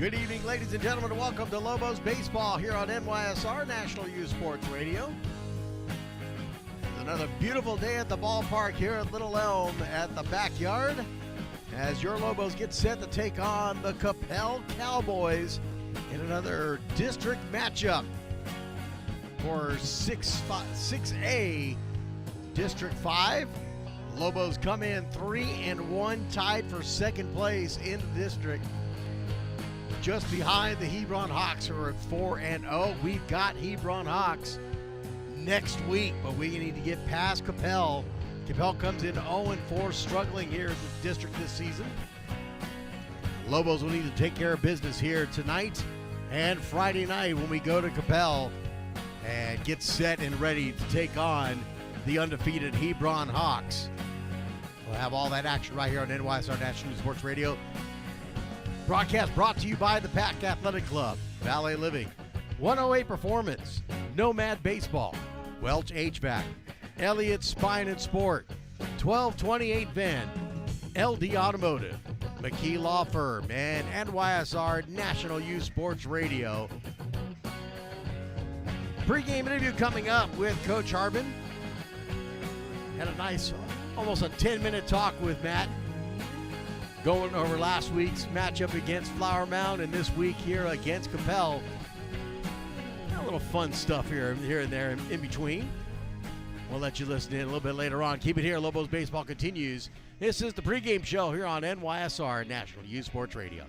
Good evening, ladies and gentlemen, and welcome to Lobos Baseball here on NYSR National Youth Sports Radio. It's another beautiful day at the ballpark here at Little Elm at the backyard as your Lobos get set to take on the Coppell Cowboys in another district matchup for 6A District 5. Lobos come in 3-1, tied for second place in the district, just behind the Hebron Hawks, who are at 4-0. We've got Hebron Hawks next week, but we need to get past Coppell. Coppell comes in 0-4, struggling here in the district this season. Lobos will need to take care of business here tonight and Friday night when we go to Coppell and get set and ready to take on the undefeated Hebron Hawks. We'll have all that action right here on NYSR National Sports Radio. Broadcast brought to you by the Pack Athletic Club, Valley Living, 108 Performance, Nomad Baseball, Welch HVAC, Elliott Spine and Sport, 1228 Van, LD Automotive, McKee Law Firm, and NYSR National Youth Sports Radio. Pre-game interview coming up with Coach Harbin. Had a nice, almost a 10-minute talk with Matt, going over last week's matchup against Flower Mound and this week here against Coppell. A little fun stuff here and there in between. We'll let you listen in a little bit later on. Keep it here. Lobos Baseball continues. This is the pregame show here on NYSR National Youth Sports Radio.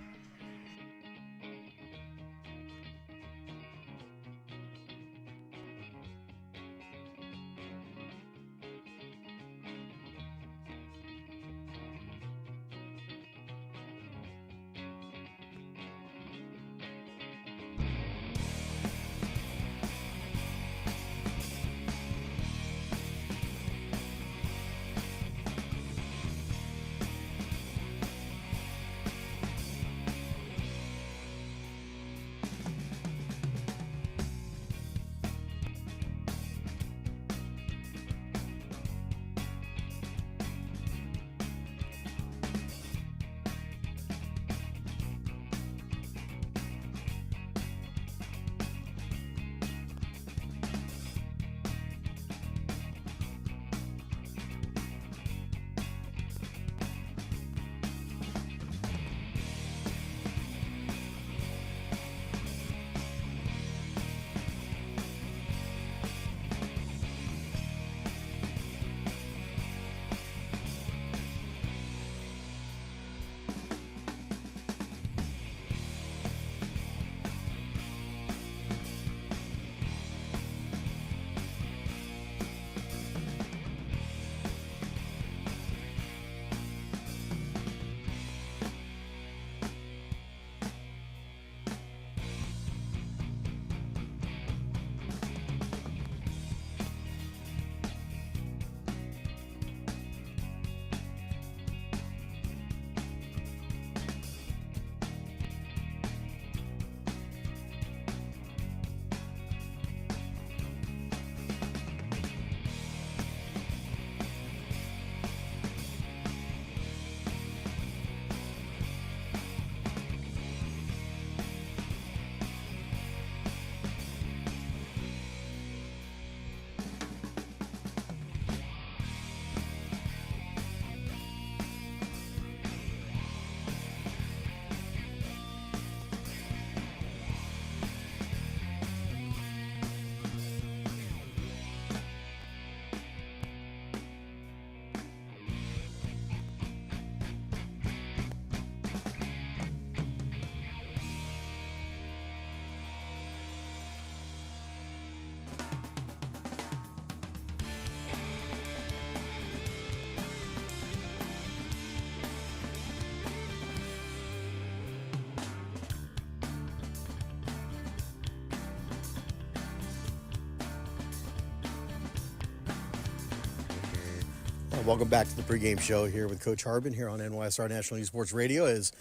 Welcome back to the pregame show here with Coach Harbin here on NYSR National Youth Sports Radio as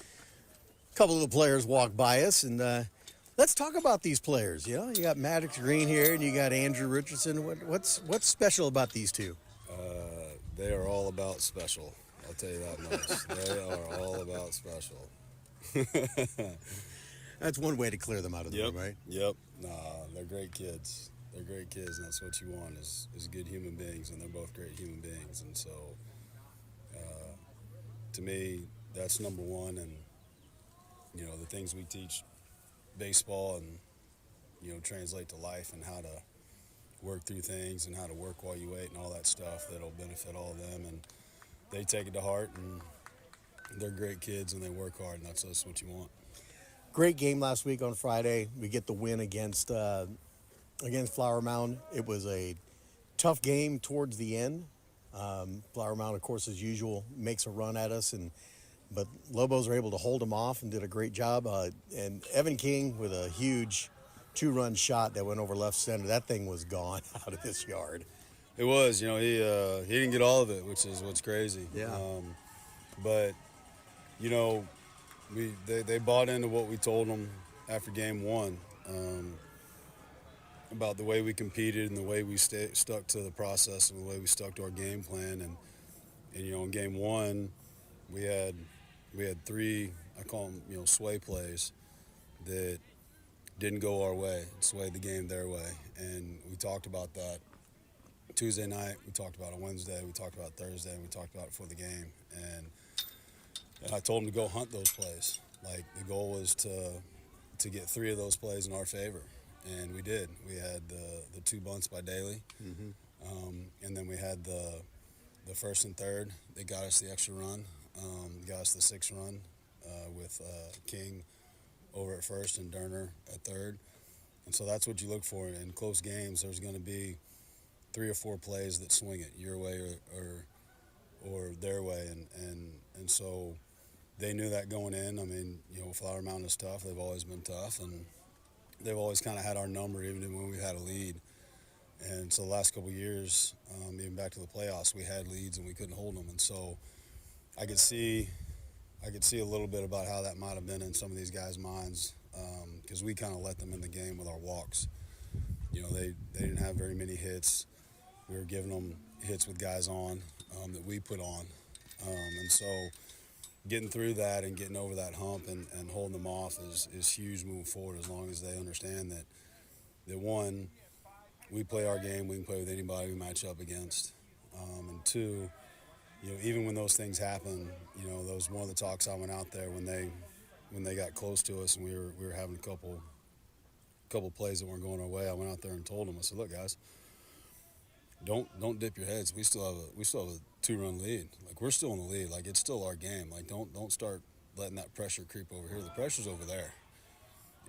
a couple of the players walk by us. And let's talk about these players. You know, you got Maddox Green here and you got Andrew Richardson. What's special about these two? They are all about special. I'll tell you that much. They are all about special. That's one way to clear them out of the room, right? Yep. Nah, they're great kids. They're great kids, and that's what you want is good human beings, and they're both great human beings. And so, to me, that's number one. And the things we teach baseball and translate to life and how to work through things and how to work while you wait and all that stuff that'll benefit all of them. And they take it to heart, and they're great kids, and they work hard, and that's what you want. Great game last week on Friday. We get the win against Flower Mound. It was a tough game towards the end. Flower Mound, of course, as usual, makes a run at us, but Lobos are able to hold them off and did a great job. And Evan King with a huge 2-run shot that went over left center. That thing was gone out of this yard. It was, he didn't get all of it, which is what's crazy. Yeah. But they bought into what we told them after game one about the way we competed and the way we stuck to the process and the way we stuck to our game plan. And in game one, we had three, I call them, sway plays that didn't go our way, swayed the game their way. And we talked about that Tuesday night, we talked about it Wednesday, we talked about it Thursday, and we talked about it for the game. And I told them to go hunt those plays. Like, the goal was to get 3 of those plays in our favor, and we did. We had the 2 bunts by Daly, and then we had the first and third. They got us the extra run, got us the 6th run with King over at first and Durner at third. And so that's what you look for in close games. There's going to be 3 or 4 plays that swing it your way or their way, and so they knew that going in. I mean, Flower Mound is tough. They've always been tough, and they've always kind of had our number even when we had a lead. And so the last couple of years, even back to the playoffs, we had leads and we couldn't hold them. And so I could see a little bit about how that might have been in some of these guys' minds, because we kind of let them in the game with our walks. They didn't have very many hits. We were giving them hits with guys on that we put on. And so getting through that and getting over that hump and holding them off is huge moving forward, as long as they understand that one, we play our game, we can play with anybody we match up against. And 2, even when those things happen, that was one of the talks I went out there when they got close to us and we were having a couple plays that weren't going our way. I went out there and told them, I said, look, guys, don't dip your heads. We still have a 2-run lead. Like, we're still in the lead. Like, it's still our game. Like, don't start letting that pressure creep over here. The pressure's over there,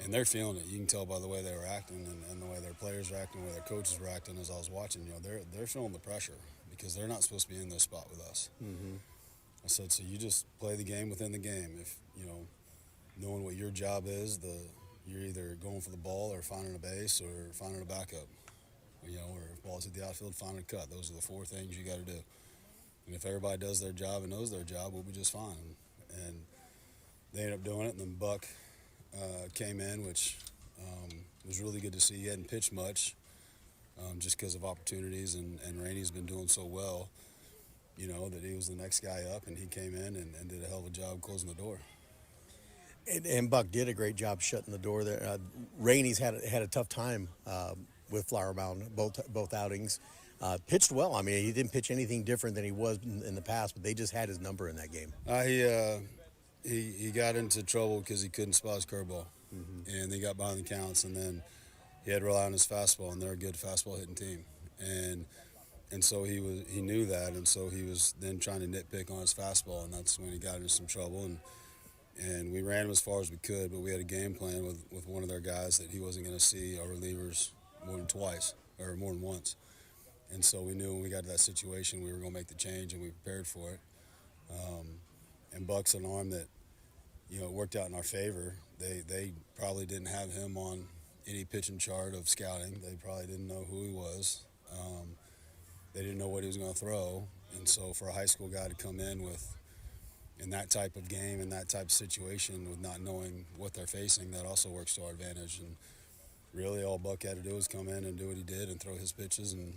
and they're feeling it. You can tell by the way they were acting and the way their players were acting, the way their coaches were acting. As I was watching, they're feeling the pressure because they're not supposed to be in this spot with us. Mm-hmm. I said, so you just play the game within the game. If knowing what your job is, you're either going for the ball or finding a base or finding a backup. Or if ball's hit the outfield, finding a cut. Those are the 4 things you got to do. And if everybody does their job and knows their job, we'll be just fine. And they ended up doing it. And then Buck came in, which was really good to see. He hadn't pitched much just because of opportunities. And Rainey's been doing so well, that he was the next guy up. And he came in and did a hell of a job closing the door. And Buck did a great job shutting the door there. Rainey's had a tough time with Flower Mound, both outings. Pitched well. I mean, he didn't pitch anything different than he was in the past, but they just had his number in that game. He got into trouble because he couldn't spot his curveball, and they got behind the counts, and then he had to rely on his fastball, and they're a good fastball hitting team, and so he knew that, and so he was then trying to nitpick on his fastball, and that's when he got into some trouble, and we ran him as far as we could, but we had a game plan with one of their guys that he wasn't going to see our relievers more than twice or more than once. And so we knew when we got to that situation, we were going to make the change, and we prepared for it. And Buck's an arm that, worked out in our favor. They probably didn't have him on any pitching chart of scouting. They probably didn't know who he was. They didn't know what he was going to throw. And so for a high school guy to come in that type of game, in that type of situation, with not knowing what they're facing, that also works to our advantage. And really all Buck had to do was come in and do what he did and throw his pitches and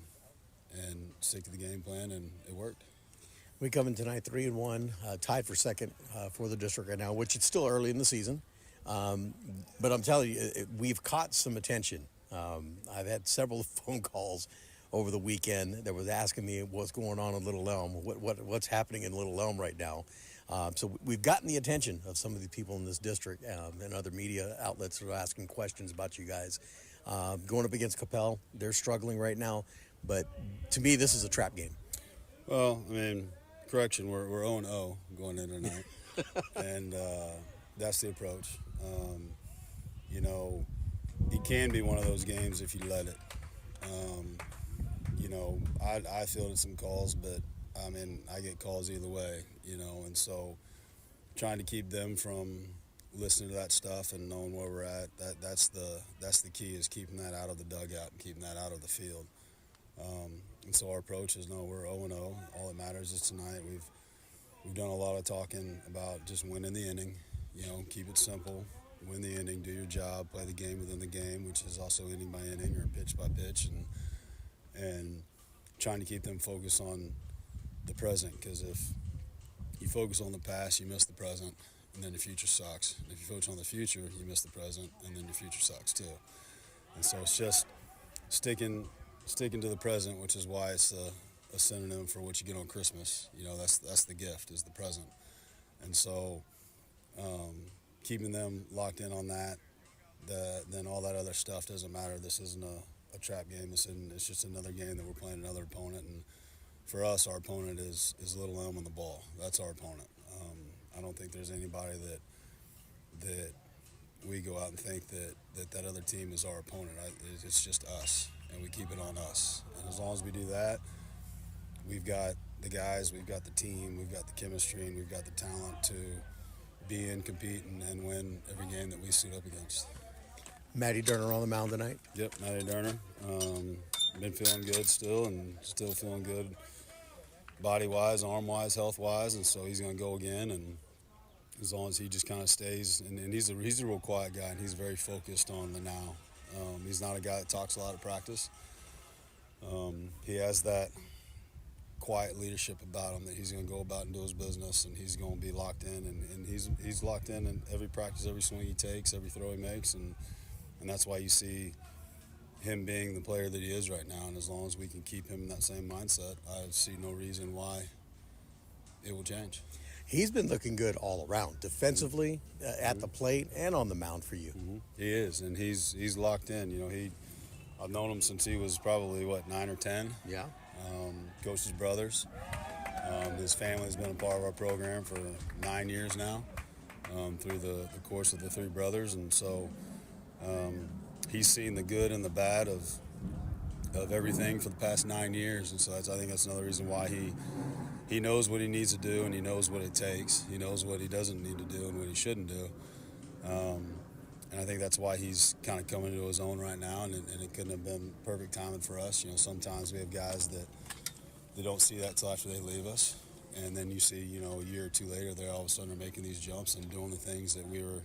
stick to the game plan, and it worked. We come in tonight 3-1, tied for second for the district right now, which it's still early in the season. But I'm telling you, we've caught some attention. I've had several phone calls over the weekend that was asking me what's going on in Little Elm, what's happening in Little Elm right now. So we've gotten the attention of some of the people in this district and other media outlets that are asking questions about you guys. Going up against Coppell, they're struggling right now. But to me, this is a trap game. Well, I mean, correction, we're 0-0 going in tonight. And that's the approach. You know, it can be one of those games if you let it. You know, I fielded some calls, but I mean, I get calls either way, you know, and so trying to keep them from listening to that stuff and knowing where we're at, that's the key, is keeping that out of the dugout and keeping that out of the field. And so our approach is, no, we're 0-0. All that matters is tonight. We've done a lot of talking about just winning the inning, you know, keep it simple, win the inning, do your job, play the game within the game, which is also inning by inning or pitch by pitch, and trying to keep them focused on the present, because if you focus on the past, you miss the present, and then the future sucks. And if you focus on the future, you miss the present, and then your future sucks too. And so it's just sticking to the present, which is why it's a synonym for what you get on Christmas. You know, that's the gift, is the present. And so keeping them locked in on that, then all that other stuff doesn't matter. This isn't a trap game. It's just another game that we're playing another opponent. And for us, our opponent is Little Elm on the ball. That's our opponent. I don't think there's anybody that we go out and think that other team is our opponent. It's just us, and we keep it on us. And as long as we do that, we've got the guys, we've got the team, we've got the chemistry, and we've got the talent to be in, compete, and win every game that we suit up against. Matty Durner on the mound tonight. Yep, Matty Durner. Been feeling good still, and still feeling good body-wise, arm-wise, health-wise, and so he's going to go again. And as long as he just kind of stays, and he's a real quiet guy, and he's very focused on the now. He's not a guy that talks a lot at practice. He has that quiet leadership about him, that he's going to go about and do his business, and he's going to be locked in, and he's locked in every practice, every swing he takes, every throw he makes, and that's why you see him being the player that he is right now. And as long as we can keep him in that same mindset, I see no reason why it will change. He's been looking good all around, defensively, at the plate, and on the mound for you. Mm-hmm. He is, and he's locked in. You know, I've known him since he was probably 9 or 10. Yeah. Coached his brothers. His family's been a part of our program for 9 years now, through the course of the three brothers, and so he's seen the good and the bad of everything for the past 9 years, and so I think that's another reason why he knows what he needs to do, and he knows what it takes. He knows what he doesn't need to do and what he shouldn't do. And I think that's why he's kind of coming into his own right now, and it couldn't have been perfect timing for us. You know, sometimes we have guys that they don't see that till after they leave us, and then you see, you know, a year or two later, they're all of a sudden making these jumps and doing the things that we were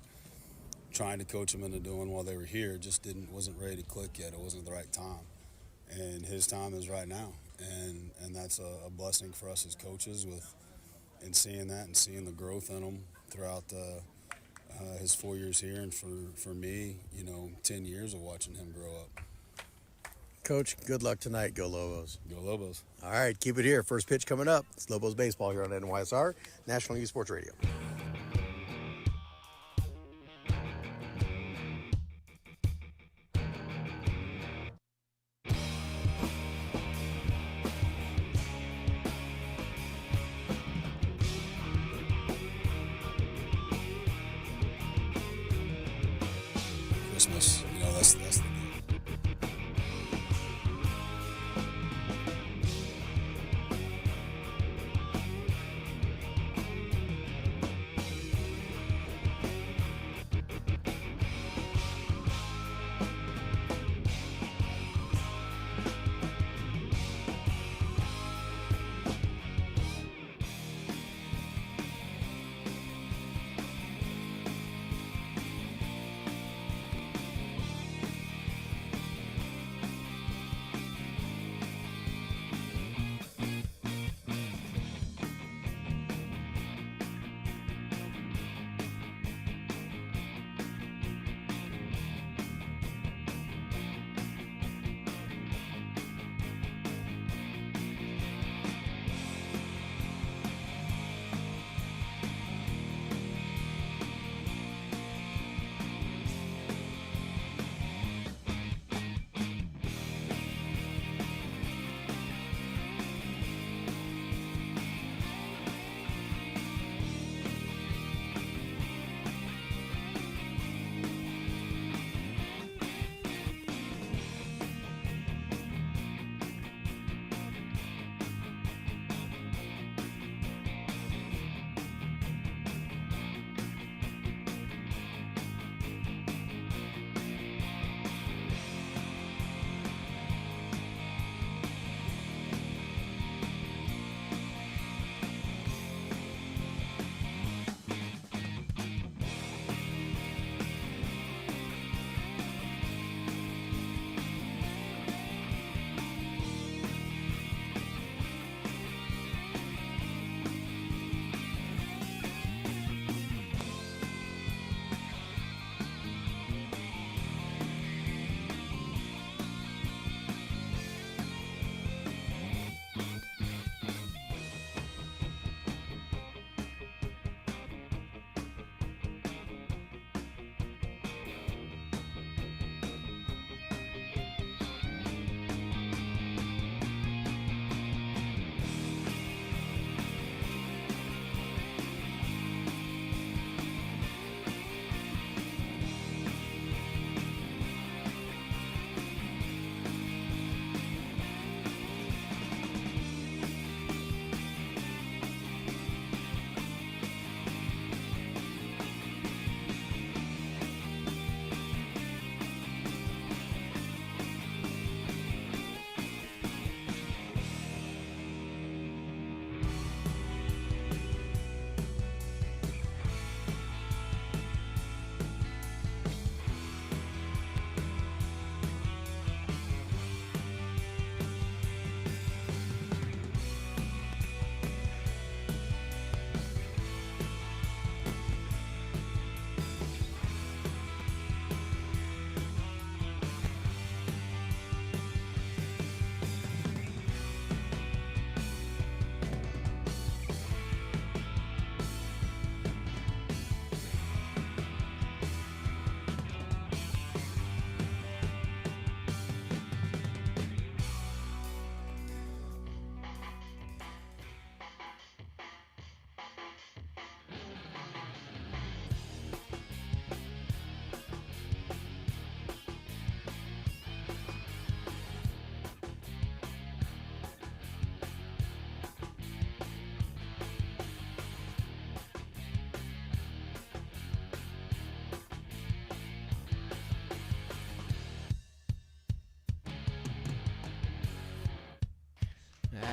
trying to coach them into doing while they were here. It just wasn't ready to click yet. It wasn't the right time, and his time is right now, and that's a blessing for us as coaches in seeing that and seeing the growth in him throughout his 4 years here, and for me, you know, 10 years of watching him grow up. Coach, good luck tonight. Go Lobos. Go Lobos. All right, keep it here. First pitch coming up. It's Lobos baseball here on NYSR, National Youth Sports Radio. Christmas, you know, that's the deal.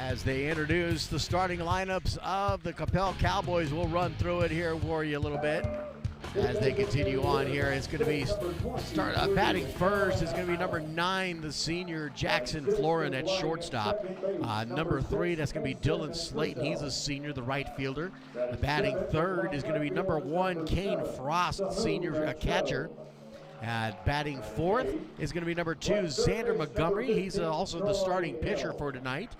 as they introduce the starting lineups of the Coppell Cowboys. We'll run through it here for you a little bit as they continue on here. It's going to be batting first is going to be number 9, the senior Jackson Florin at shortstop. Number 3, that's going to be Dylan Slayton. He's a senior, the right fielder. The batting third is going to be number 1, Kane Frost, senior catcher. Batting fourth is going to be number 2, Xander Montgomery. He's also the starting pitcher for tonight,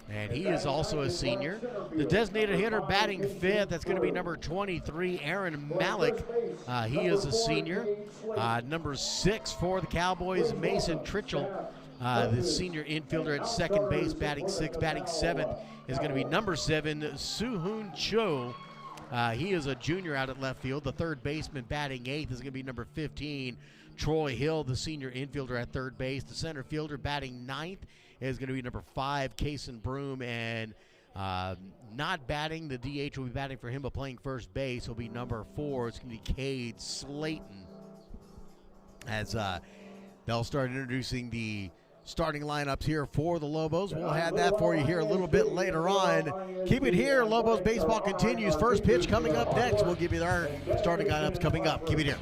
and he is also a senior. The designated hitter batting fifth, that's going to be number 23, Aaron Malik. He is a senior. Number 6 for the Cowboys, Mason Tritchell, the senior infielder at second base, batting sixth. Batting seventh is going to be number 7, Soo-Hoon Cho. He is a junior out at left field. The third baseman batting eighth is going to be number 15, Troy Hill, the senior infielder at third base. The center fielder batting ninth is going to be number 5, Kason Broom, and not batting, the DH will be batting for him, but playing first base will be number 4. It's going to be Cade Slayton. As they'll start introducing the starting lineups here for the Lobos. We'll have that for you here a little bit later on. Keep it here. Lobos baseball continues. First pitch coming up next. We'll give you our starting lineups coming up. Keep it here.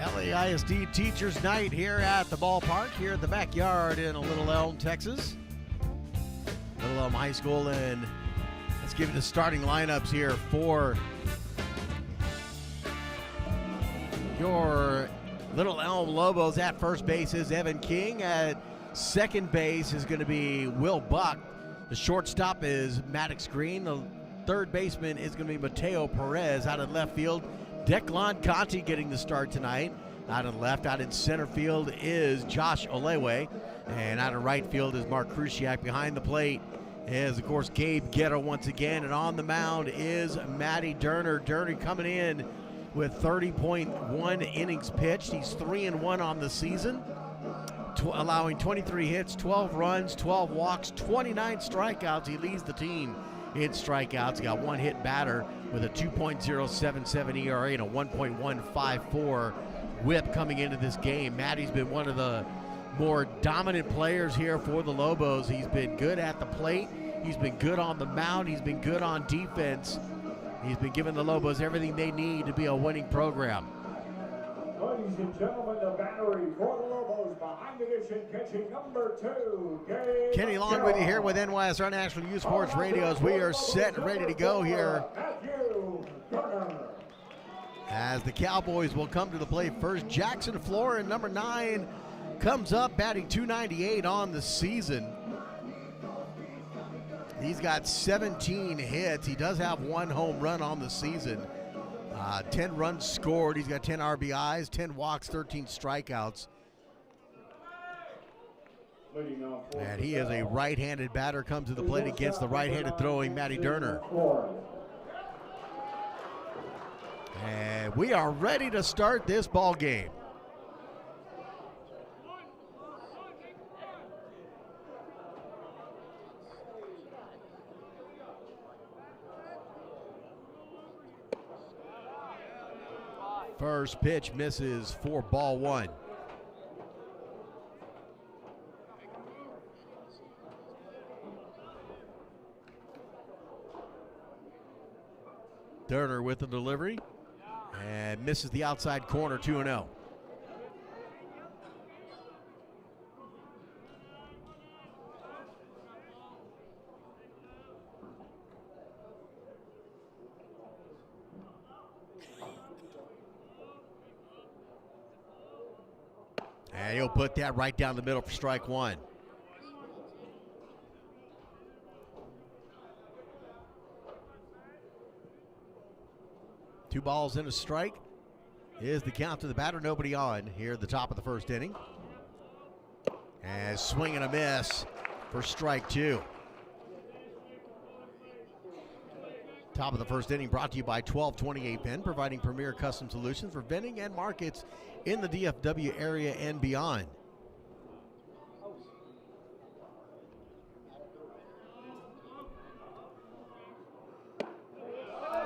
LAISD Teachers Night here at the ballpark, here at the backyard in Little Elm, Texas. Little Elm High School, and let's give you the starting lineups here for your Little Elm Lobos. At first base is Evan King. At second base is going to be Will Buck. The shortstop is Maddox Green. The third baseman is going to be Mateo Perez. Out in left field, Declan Conti getting the start tonight. Out in left, out in center field is Josh Olewe. And out in right field is Mark Krusiak. Behind the plate is, of course, Gabe Guerra once again. And on the mound is Matty Durner. Durner coming in with 30.1 innings pitched. He's 3-1 on the season, allowing 23 hits, 12 runs, 12 walks, 29 strikeouts. He leads the team in strikeouts. He got one hit batter with a 2.077 ERA and a 1.154 whip coming into this game. Matty's been one of the more dominant players here for the Lobos. He's been good at the plate. He's been good on the mound. He's been good on defense. He's been giving the Lobos everything they need to be a winning program. Ladies and gentlemen, the battery for the Lobos, behind the dish and catching number 2, Gabe Kenny Long with you here with NYSR National Youth Sports Radios. We are set and ready to go here as the Cowboys will come to the plate first. Jackson Florin, number 9, comes up batting .298 on the season. He's got 17 hits. He does have 1 home run on the season. 10 runs scored. He's got 10 RBIs, 10 walks, 13 strikeouts. And he is a right-handed batter, comes to the plate against the right-handed throwing Matty Durner. And we are ready to start this ball game. First pitch misses for ball 1. Durner with the delivery and misses the outside corner, 2-0. And he'll put that right down the middle for strike 1. Two balls and a strike is the count to the batter. Nobody on here at the top of the first inning. And swing and a miss for strike 2. Top of the first inning brought to you by 1228 Pen, providing premier custom solutions for vending and markets in the DFW area and beyond.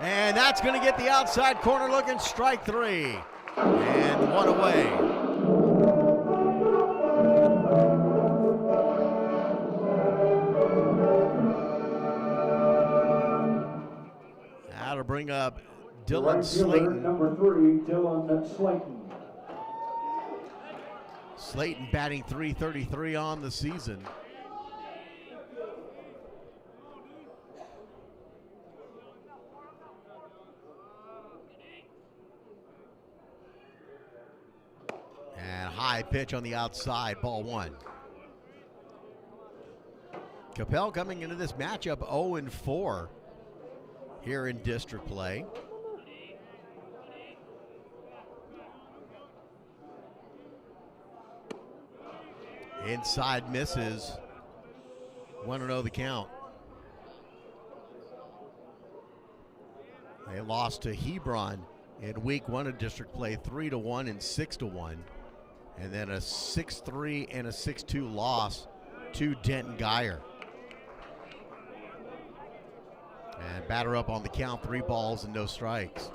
And that's going to get the outside corner looking, strike 3. And 1 away. That'll bring up Dylan Slayton. Number 3, Dylan Slayton. Slayton batting .333 on the season. And high pitch on the outside, ball 1. Coppell coming into this matchup 0-4 here in district play. Inside misses. 1-0 the count. They lost to Hebron in week 1 of district play, 3-1 and 6-1. And then a 6-3 and a 6-2 loss to Denton Geyer. And batter up on the count, 3 balls and no strikes.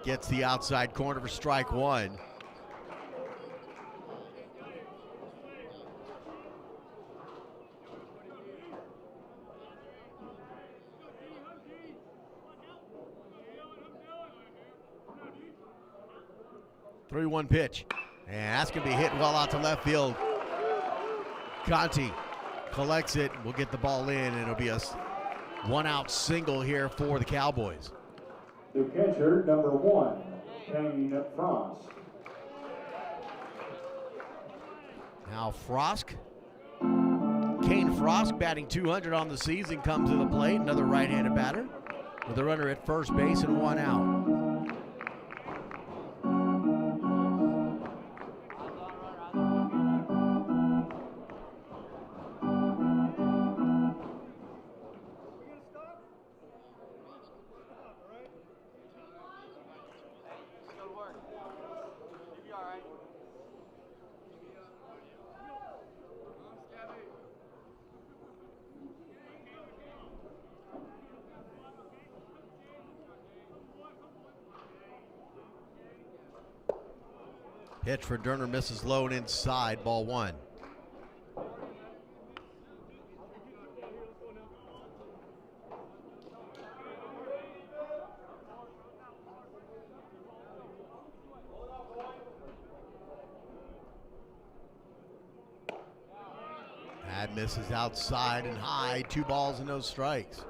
Gets the outside corner for strike one. Three-one pitch. And that's going to be hit well out to left field. Conti collects it. We'll get the ball in, and it'll be a one-out single here for the Cowboys. The catcher, number 1, Kane Frost. Now Frost. Kane Frost, batting .200 on the season, comes to the plate. Another right-handed batter with a runner at first base and one out. Pitch for Durner, misses low and inside, ball one. That misses outside and high, 2 balls and no strikes.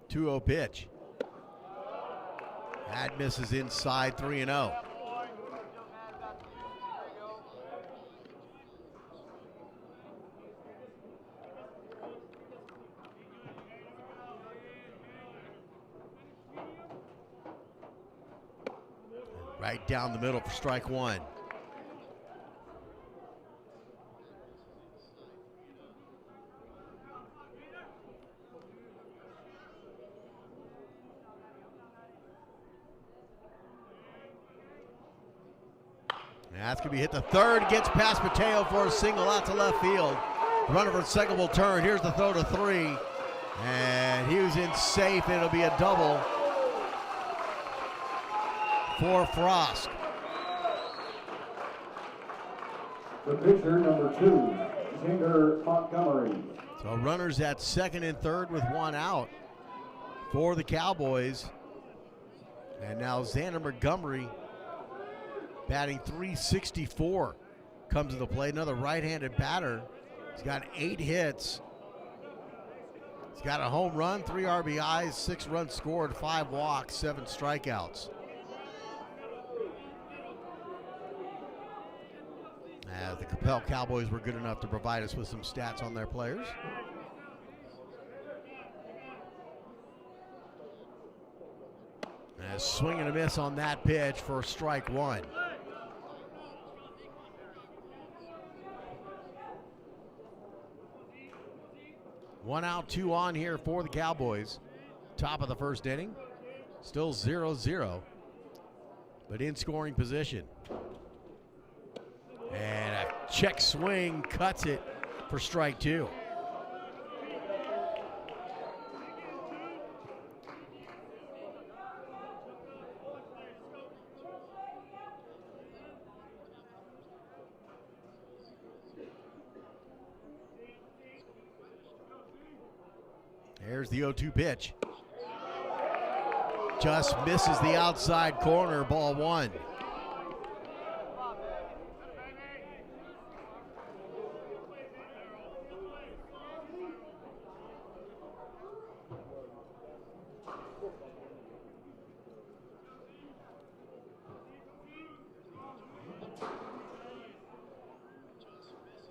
Two-0 pitch. That misses inside, 3-0. Right down the middle for strike one. That's going to be hit to third. Gets past Mateo for a single out to left field. Runner for second will turn. Here's the throw to 3. And Hughes in safe. It'll be a double for Frost. The pitcher, number 2, Xander Montgomery. So runners at second and third with one out for the Cowboys. And now Xander Montgomery, batting .364, comes to the plate. Another right-handed batter. He's got 8 hits. He's got a home run, 3 RBIs, 6 runs scored, 5 walks, 7 strikeouts. The Coppell Cowboys were good enough to provide us with some stats on their players. A swing and a miss on that pitch for strike one. One out, 2 on here for the Cowboys. Top of the first inning. Still 0-0, but in scoring position. And a check swing cuts it for strike 2. There's the 0-2 pitch. Just misses the outside corner, ball one.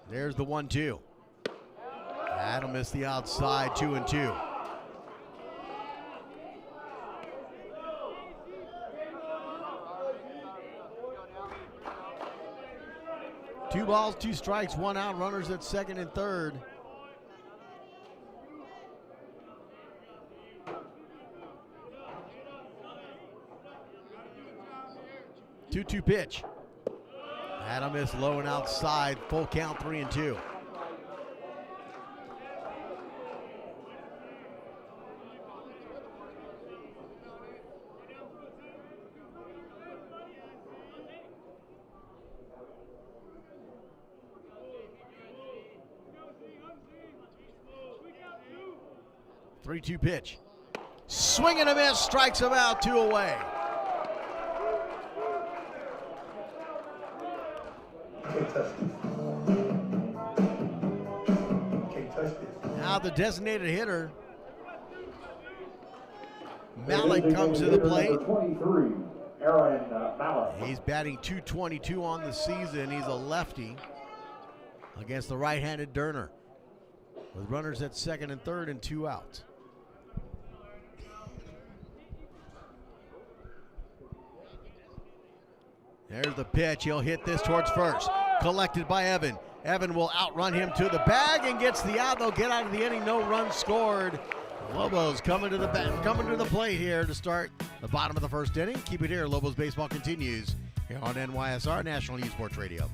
There's the 1-2. That'll miss the outside, 2-2. Two balls, 2 strikes, 1 out, runners at second and third. Two-two pitch. Adam is low and outside. Full count, 3-2. Three-two pitch. Swing and a miss, strikes him out, 2 away. Now the designated hitter, Malik, comes to the plate. 23, Aaron Malik. He's batting .222 on the season. He's a lefty against the right-handed Durner, with runners at second and third and 2 outs. There's the pitch. He'll hit this towards first. Collected by Evan. Evan will outrun him to the bag and gets the out. They'll get out of the inning. No runs scored. Lobos coming to the plate here to start the bottom of the first inning. Keep it here. Lobos baseball continues here on NYSR National Youth Sports Radio.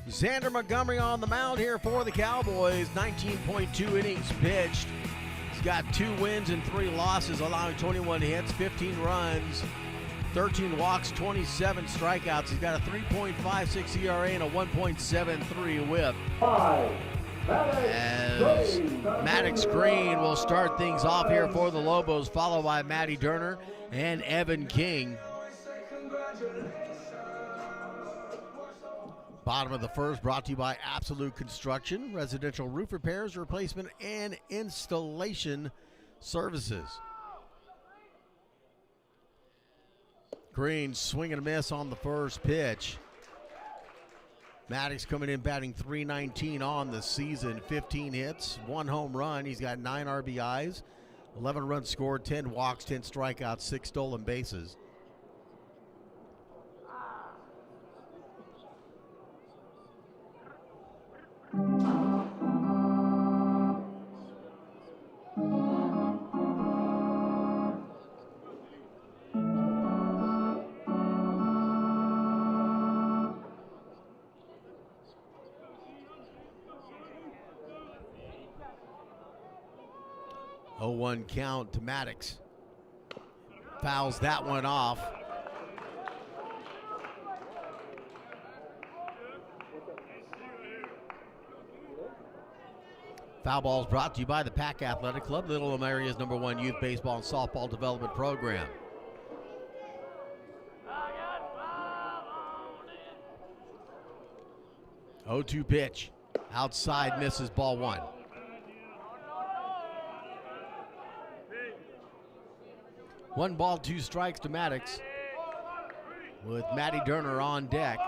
Xander Montgomery on the mound here for the Cowboys. 19.2 innings pitched. He's got 2 wins and 3 losses, allowing 21 hits, 15 runs, 13 walks, 27 strikeouts. He's got a 3.56 ERA and a 1.73 whip. As Maddox Green will start things off here for the Lobos, followed by Matty Durner and Evan King. Bottom of the first, brought to you by Absolute Construction, residential roof repairs, replacement, and installation services. Green swing and a miss on the first pitch. Maddox coming in batting .319 on the season, 15 hits, 1 home run. He's got 9 RBIs, 11 runs scored, 10 walks, 10 strikeouts, 6 stolen bases. Oh, 1 count to Maddox. Fouls that one off. Foul balls brought to you by the Pack Athletic Club, Little Elm area's #1 youth baseball and softball development program. Oh, 2 pitch. Outside, misses, ball 1. One ball, 2 strikes to Maddox. with Matty Durner on deck.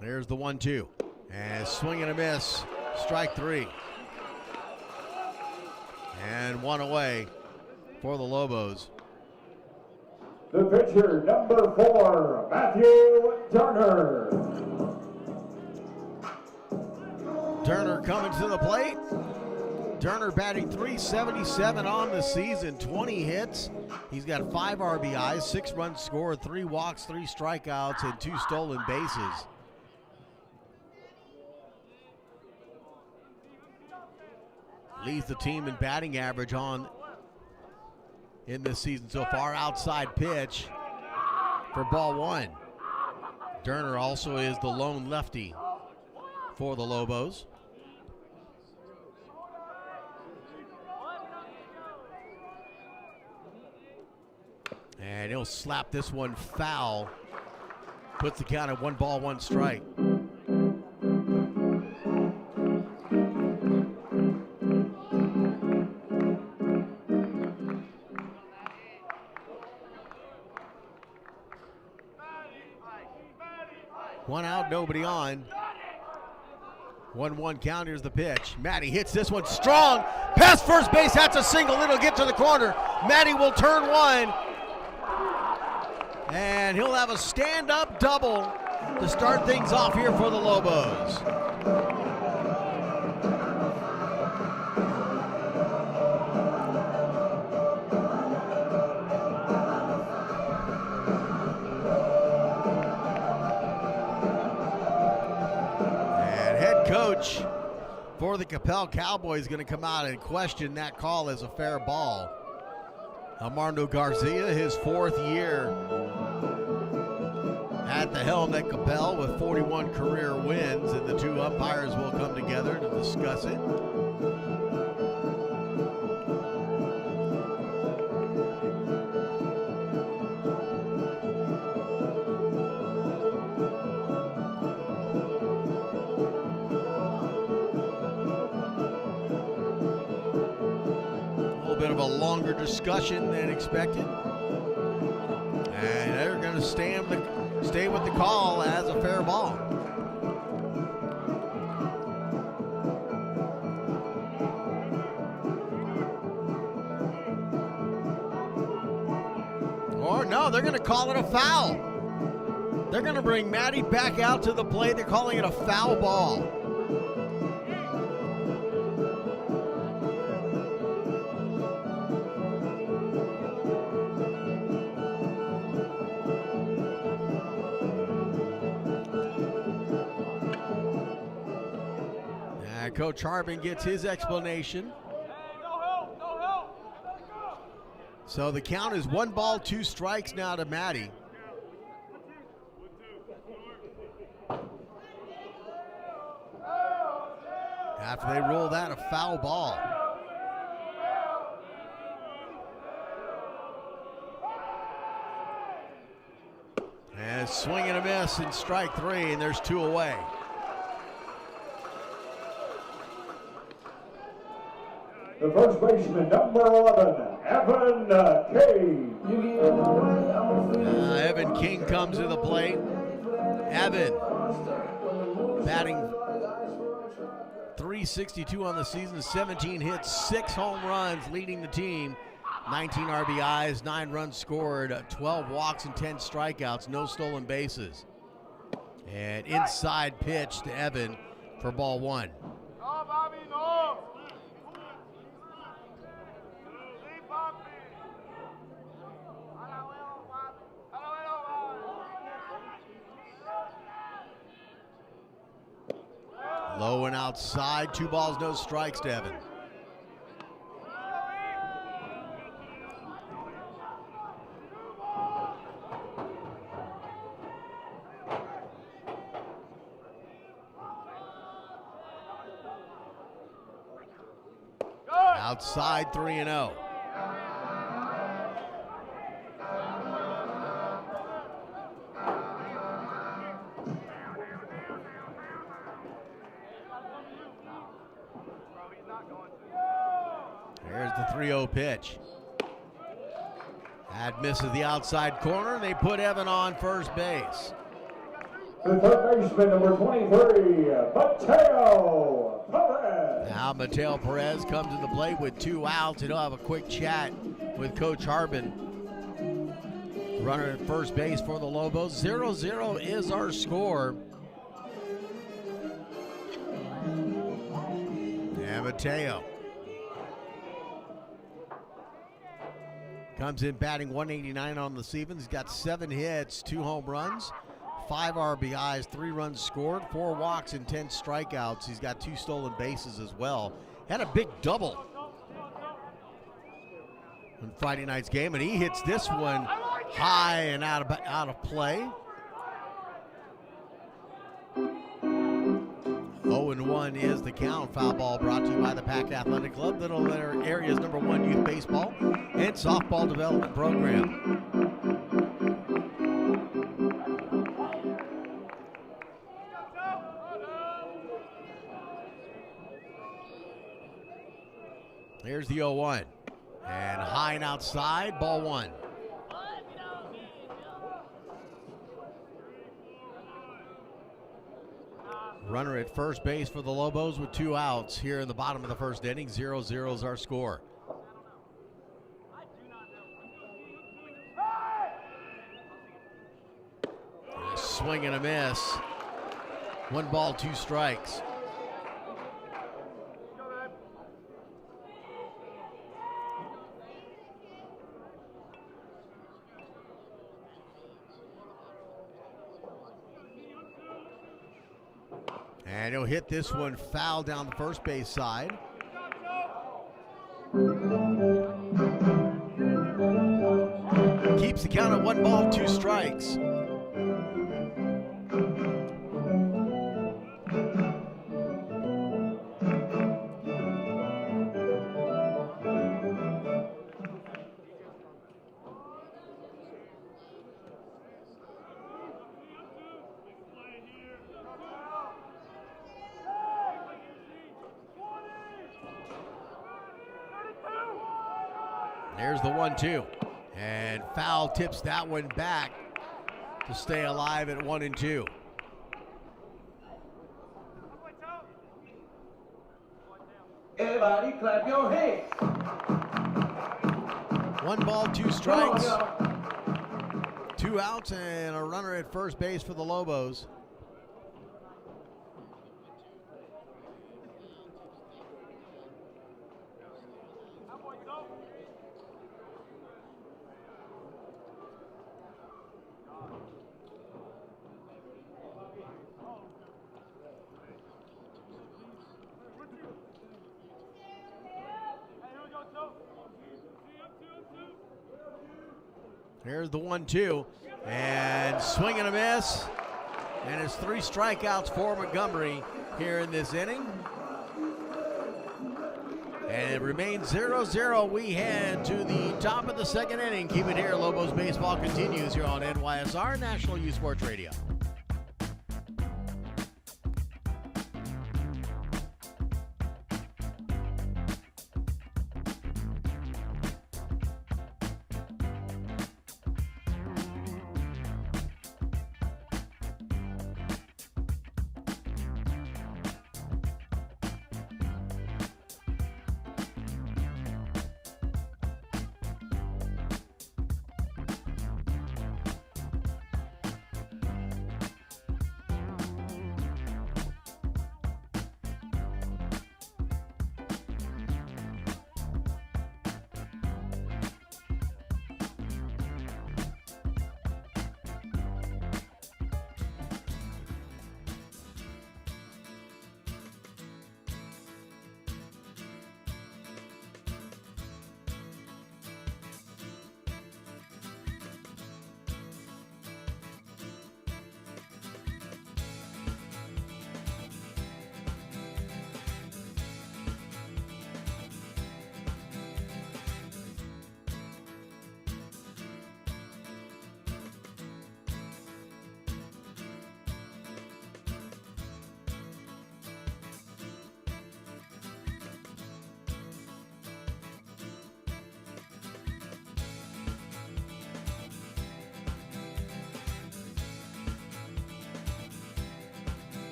There's the 1-2. And swing and a miss. Strike three. And one away for the Lobos. The pitcher, number 4, Matthew Turner. Turner coming to the plate. Turner batting .377 on the season, 20 hits. He's got 5 RBIs, 6 runs scored, 3 walks, 3 strikeouts, and 2 stolen bases. Leads the team in batting average on in this season so far. Outside pitch for ball 1. Turner also is the lone lefty for the Lobos. And he'll slap this one foul. Puts the count at 1 ball, 1 strike. One out, nobody on. 1-1 count, here's the pitch. Matty hits this one strong. Past first base, that's a single. It'll get to the corner. Matty will turn one. And he'll have a stand-up double to start things off here for the Lobos. Coach for the Coppell Cowboys is going to come out and question that call as a fair ball. Armando Garcia, his 4th year at the helm at Coppell with 41 career wins, and the 2 umpires will come together to discuss it. Bit of a longer discussion than expected, and they're going to stay with the call as a fair ball. Or no, they're going to call it a foul. They're going to bring Matty back out to the plate. They're calling it a foul ball. Coach Harbin gets his explanation. So the count is 1 ball, 2 strikes now to Matty. After they rule that a foul ball. And swing and a miss in strike 3, and there's 2 away. The first baseman, number 11, Evan King. Evan King comes to the plate. Evan batting .362 on the season, 17 hits, 6 home runs, leading the team. 19 RBIs, 9 runs scored, 12 walks and 10 strikeouts, no stolen bases. And inside pitch to Evan for ball 1. Low and outside, 2 balls, no strikes to Evan. Outside 3-0. 3-0 pitch. That misses the outside corner. They put Evan on first base. The third baseman, number 23, Mateo Perez. Now Mateo Perez comes to the plate with 2 outs, and he'll have a quick chat with Coach Harbin. Runner at first base for the Lobos. 0-0 is our score. And Mateo comes in batting 189 on the season. He's got 7 hits, 2 home runs, 5 RBIs, 3 runs scored, 4 walks, and 10 strikeouts. He's got 2 stolen bases as well. Had a big double in Friday night's game, and he hits this one high and out of play. 0-1 is the count. Foul ball brought to you by the Pack Athletic Club, Little Area's #1 youth baseball and softball development program. Here's the 0-1. And high and outside, ball 1. Runner at first base for the Lobos with 2 outs here in the bottom of the first inning. 0-0 is our score. A swing and a miss. 1 ball, 2 strikes. And he'll hit this one foul down the first base side. Keeps the count at 1 ball, 2 strikes. There's the 1-2, and foul tips that one back to stay alive at 1-2. Everybody clap your hands. 1 ball, 2 strikes, 2 outs, and a runner at first base for the Lobos. Here's the 1-2, and swing and a miss, and it's 3 strikeouts for Montgomery here in this inning. And it remains 0-0. We head to the top of the second inning. Keep it here. Lobos baseball continues here on NYSR National Youth Sports Radio.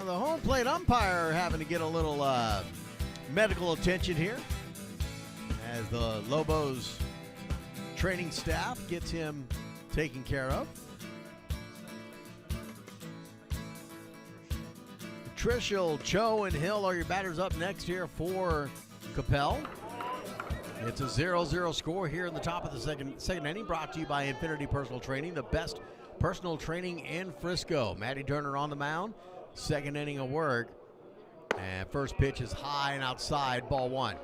Well, the home plate umpire having to get a little medical attention here as the Lobos training staff gets him taken care of. Trishul, Cho, and Hill are your batters up next here for Coppell. It's a 0-0 score here in the top of the second inning, brought to you by Infinity Personal Training, the best personal training in Frisco. Matty Turner on the mound, second inning of work. And first pitch is high and outside, ball one.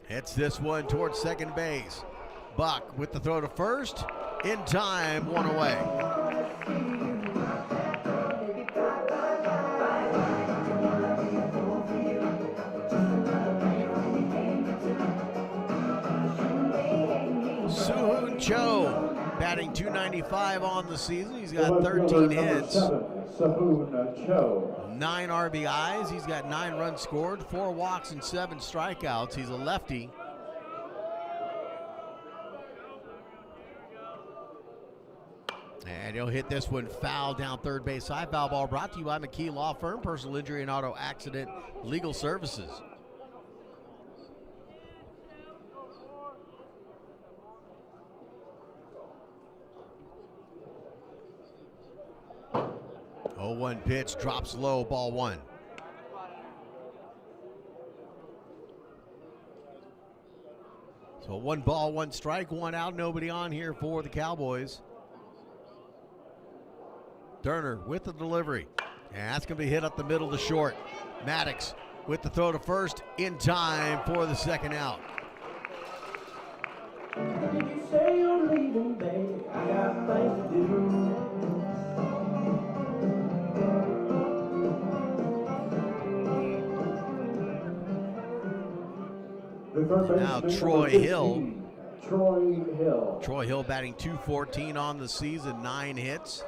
Hits this one towards second base. Buck with the throw to first. In time, one away. Soo-Hoon Cho batting .295 on the season. He's got 13 hits. 9 RBIs. He's got 9 runs scored, 4 walks, and 7 strikeouts. He's a lefty. And he'll hit this one foul down third base side. Foul ball brought to you by McKee Law Firm, personal injury and auto accident legal services. Oh, 1 pitch, drops low, ball one. So 1 ball, 1 strike, 1 out, nobody on here for the Cowboys. Turner with the delivery. And that's going to be hit up the middle to short. Maddox with the throw to first, in time for the second out. Did you say you're leaving, baby? I got things to do. Now Troy Hill. Troy Hill batting .214 on the season, 9 hits,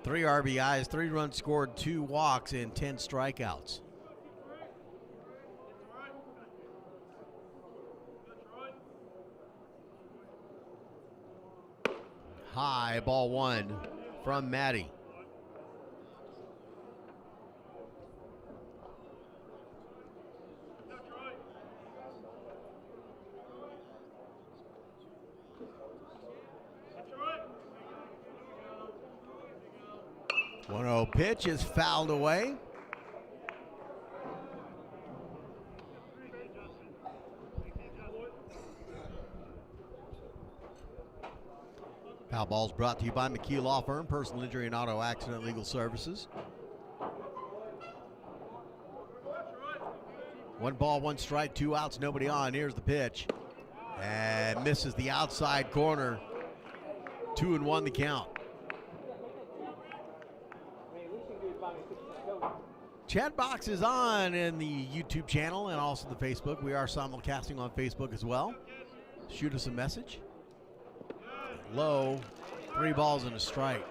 3 RBIs, 3 runs scored, 2 walks, and 10 strikeouts. High, ball one from Matty. One 1-0 pitch is fouled away. Foul ball's brought to you by McKee Law Firm, personal injury and auto accident legal services. 1 ball, 1 strike, 2 outs, nobody on. Here's the pitch. And misses the outside corner. 2-1 the count. Chat box is on in the YouTube channel and also the Facebook. We are simulcasting on Facebook as well. Shoot us a message. Low, 3 balls and a strike.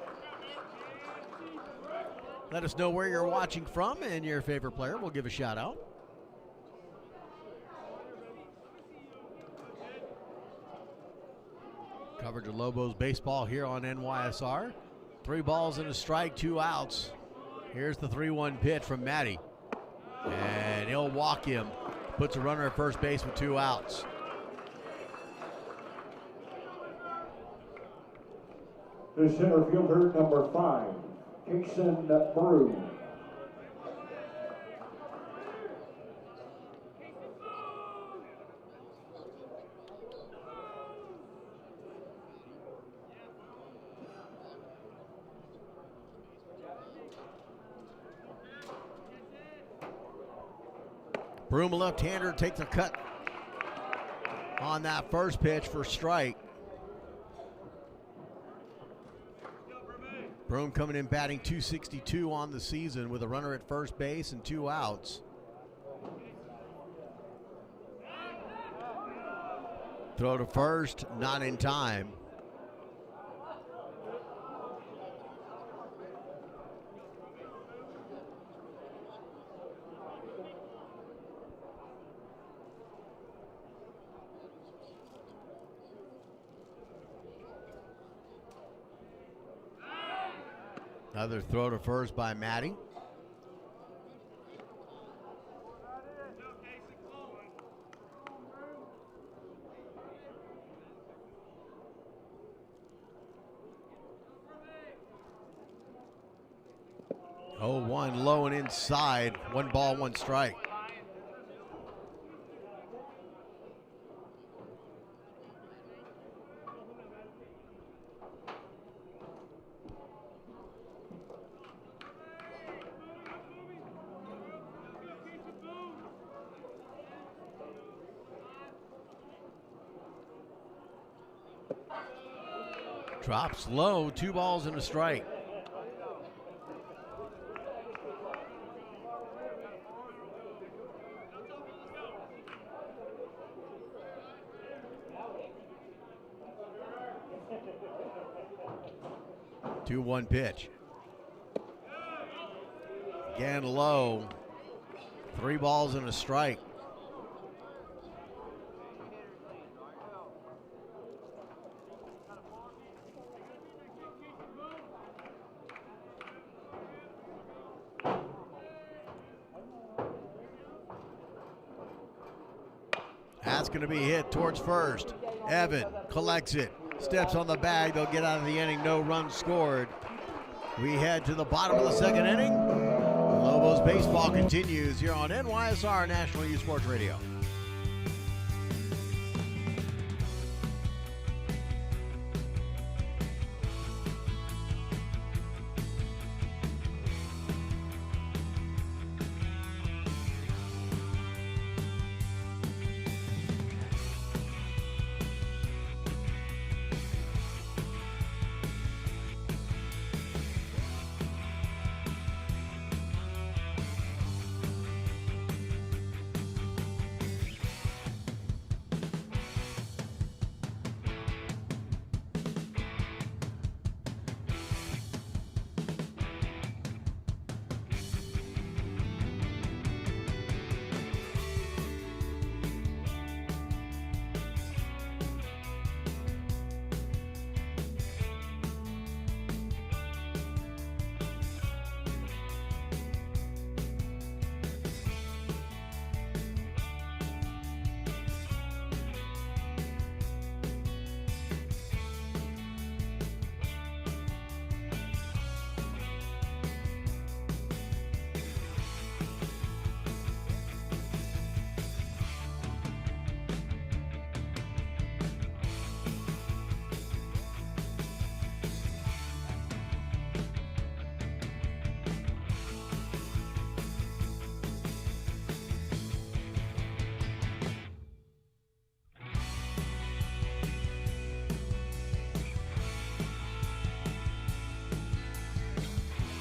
Let us know where you're watching from and your favorite player. We'll give a shout out. Coverage of Lobos baseball here on NYSR. 3 balls and a strike, 2 outs. Here's the 3-1 pitch from Matty. And he'll walk him. Puts a runner at first base with 2 outs. The center fielder, number 5, Jason Broom. Broom, a left-hander, takes a cut on that first pitch for strike. Broom coming in batting .262 on the season with a runner at first base and 2 outs. Throw to first, not in time. Another throw to first by Matty. Oh, 1 low and inside. 1 ball, 1 strike. Drops low, 2 balls and a strike. Two 1 pitch. Again low. 3 balls and a strike. That's going to be hit towards first. Evan collects it. Steps on the bag. They'll get out of the inning. No runs scored. We head to the bottom of the 2nd inning. Lobos baseball continues here on NYSR National Youth Sports Radio.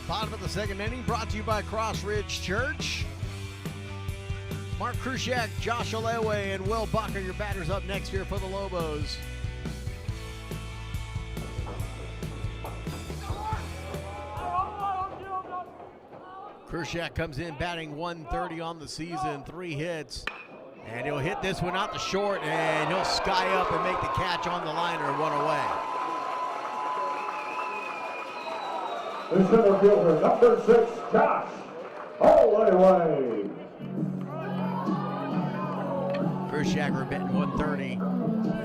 Bottom of the 2nd inning, brought to you by Cross Ridge Church. Mark Krushak, Josh Olewe, and Will Buck are your batters up next here for the Lobos. Krushak comes in batting 130 on the season, 3 hits. And he'll hit this one out the short, and he'll sky up and make the catch on the liner, 1 away. The center fielder, number 6, Josh Holloway. Krushak batting 130,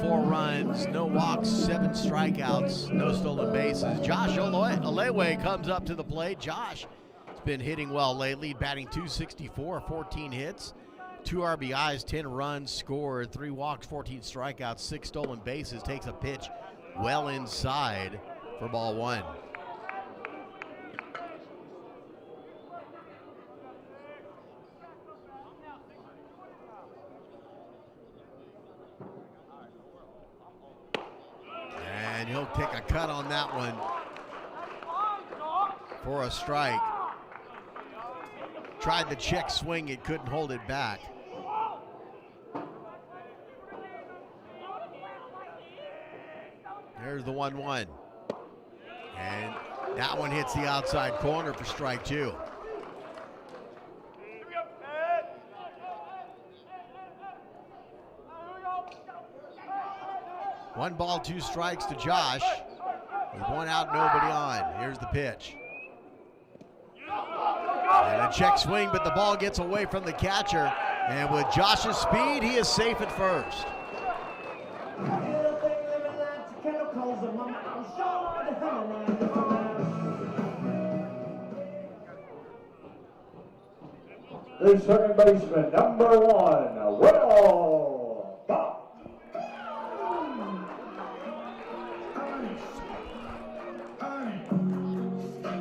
4 runs, no walks, 7 strikeouts, no stolen bases. Josh Olewe comes up to the plate. Josh has been hitting well lately, batting 264, 14 hits, 2 RBIs, 10 runs scored, 3 walks, 14 strikeouts, 6 stolen bases. Takes a pitch well inside for ball 1. And he'll take a cut on that one for a strike. Tried the check swing, it couldn't hold it back. There's the 1-1. And that one hits the outside corner for strike 2. One ball, 2 strikes to Josh. With 1 out, nobody on. Here's the pitch. check swing, but the ball gets away from the catcher. And with Josh's speed, he is safe at first. The second baseman, number 1, Will Buck.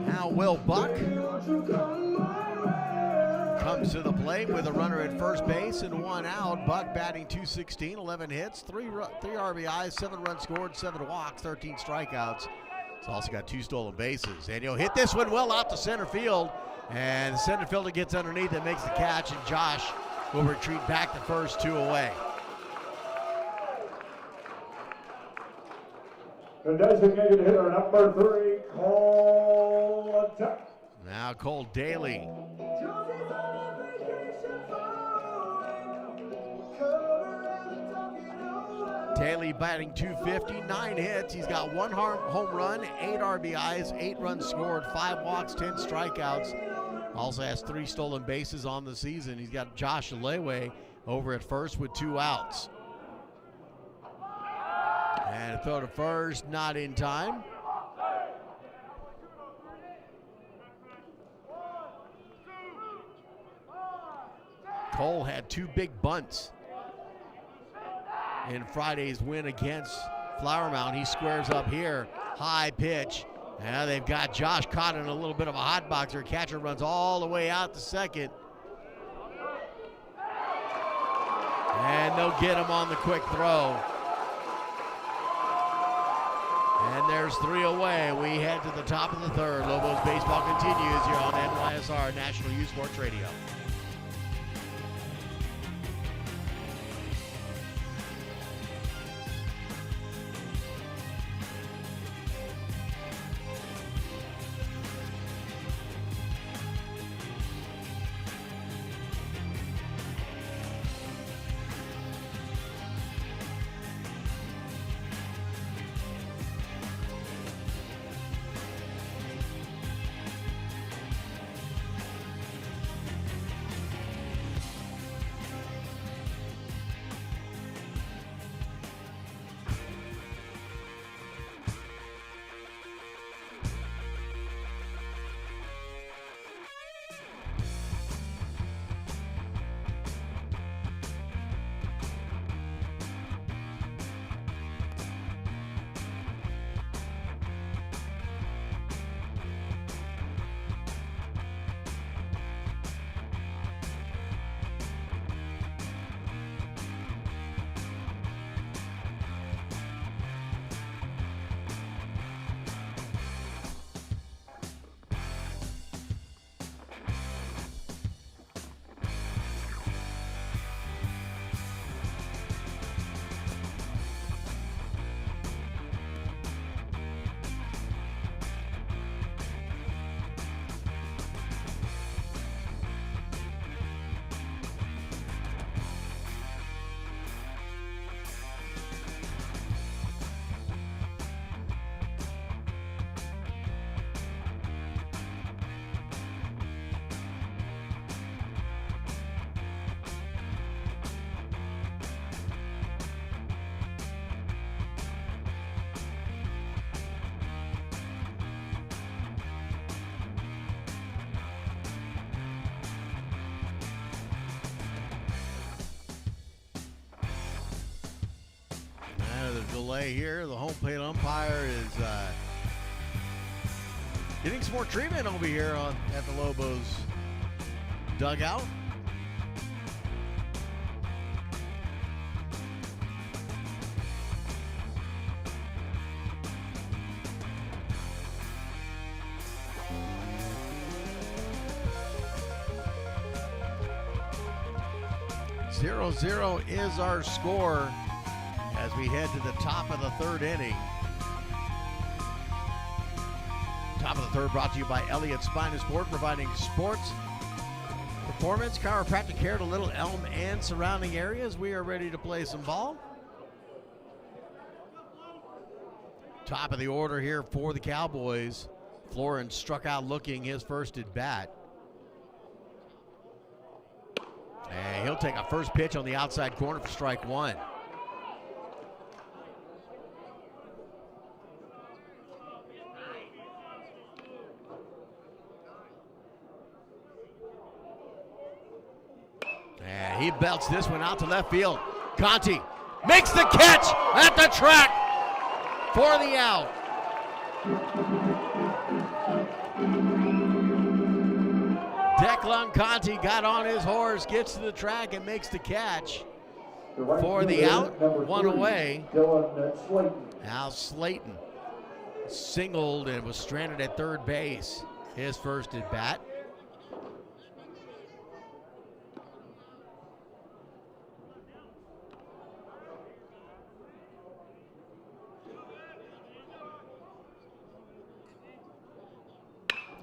Now Will Buck comes to the plate with a runner at first base and 1 out. Buck batting .216, 11 hits, 3 RBIs, 7 runs scored, 7 walks, 13 strikeouts. He's also got 2 stolen bases. And he'll hit this one well out to center field. And the center fielder gets underneath and makes the catch, and Josh will retreat back to first, 2 away. The designated hitter, number 3, Cole Daly. Now Cole Daly. Daly batting .250, 9 hits. He's got 1 home run, 8 RBIs, 8 runs scored, 5 walks, 10 strikeouts. Also has 3 stolen bases on the season. He's got Josh Alewe over at first with 2 outs. And a throw to first, not in time. Cole had 2 big bunts in Friday's win against Flower Mound. He squares up here, high pitch. Now they've got Josh caught in a little bit of a hot boxer. Catcher runs all the way out to second. And they'll get him on the quick throw. And there's 3 away. We head to the top of the third. Lobos baseball continues here on NYSR National Youth Sports Radio. Delay here. The home plate umpire is getting some more treatment over here at the Lobos dugout. Zero is our score as we head to the top of the third inning. Top of the third brought to you by Elliott Spine and Sport, providing sports, performance, chiropractic care to Little Elm and surrounding areas. We are ready to play some ball. Top of the order here for the Cowboys. Florin struck out looking his first at bat. And he'll take a first pitch on the outside corner for strike one. And he belts this one out to left field. Conti makes the catch at the track for the out. Declan Conti got on his horse, gets to the track, and makes the catch for the out. One away. Al Slayton singled and was stranded at third base. His first at bat.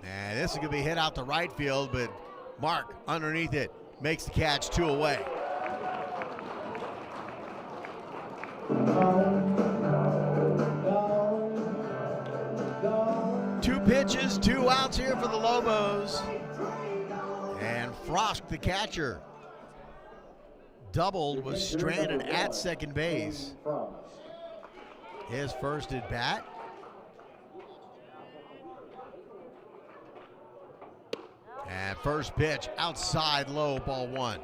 And this is going to be hit out to right field, but Mark underneath it makes the catch, 2 away. Two pitches, 2 outs here for the Lobos. And Frost, the catcher, doubled, was stranded at second base. His first at bat. And first pitch outside low, ball 1.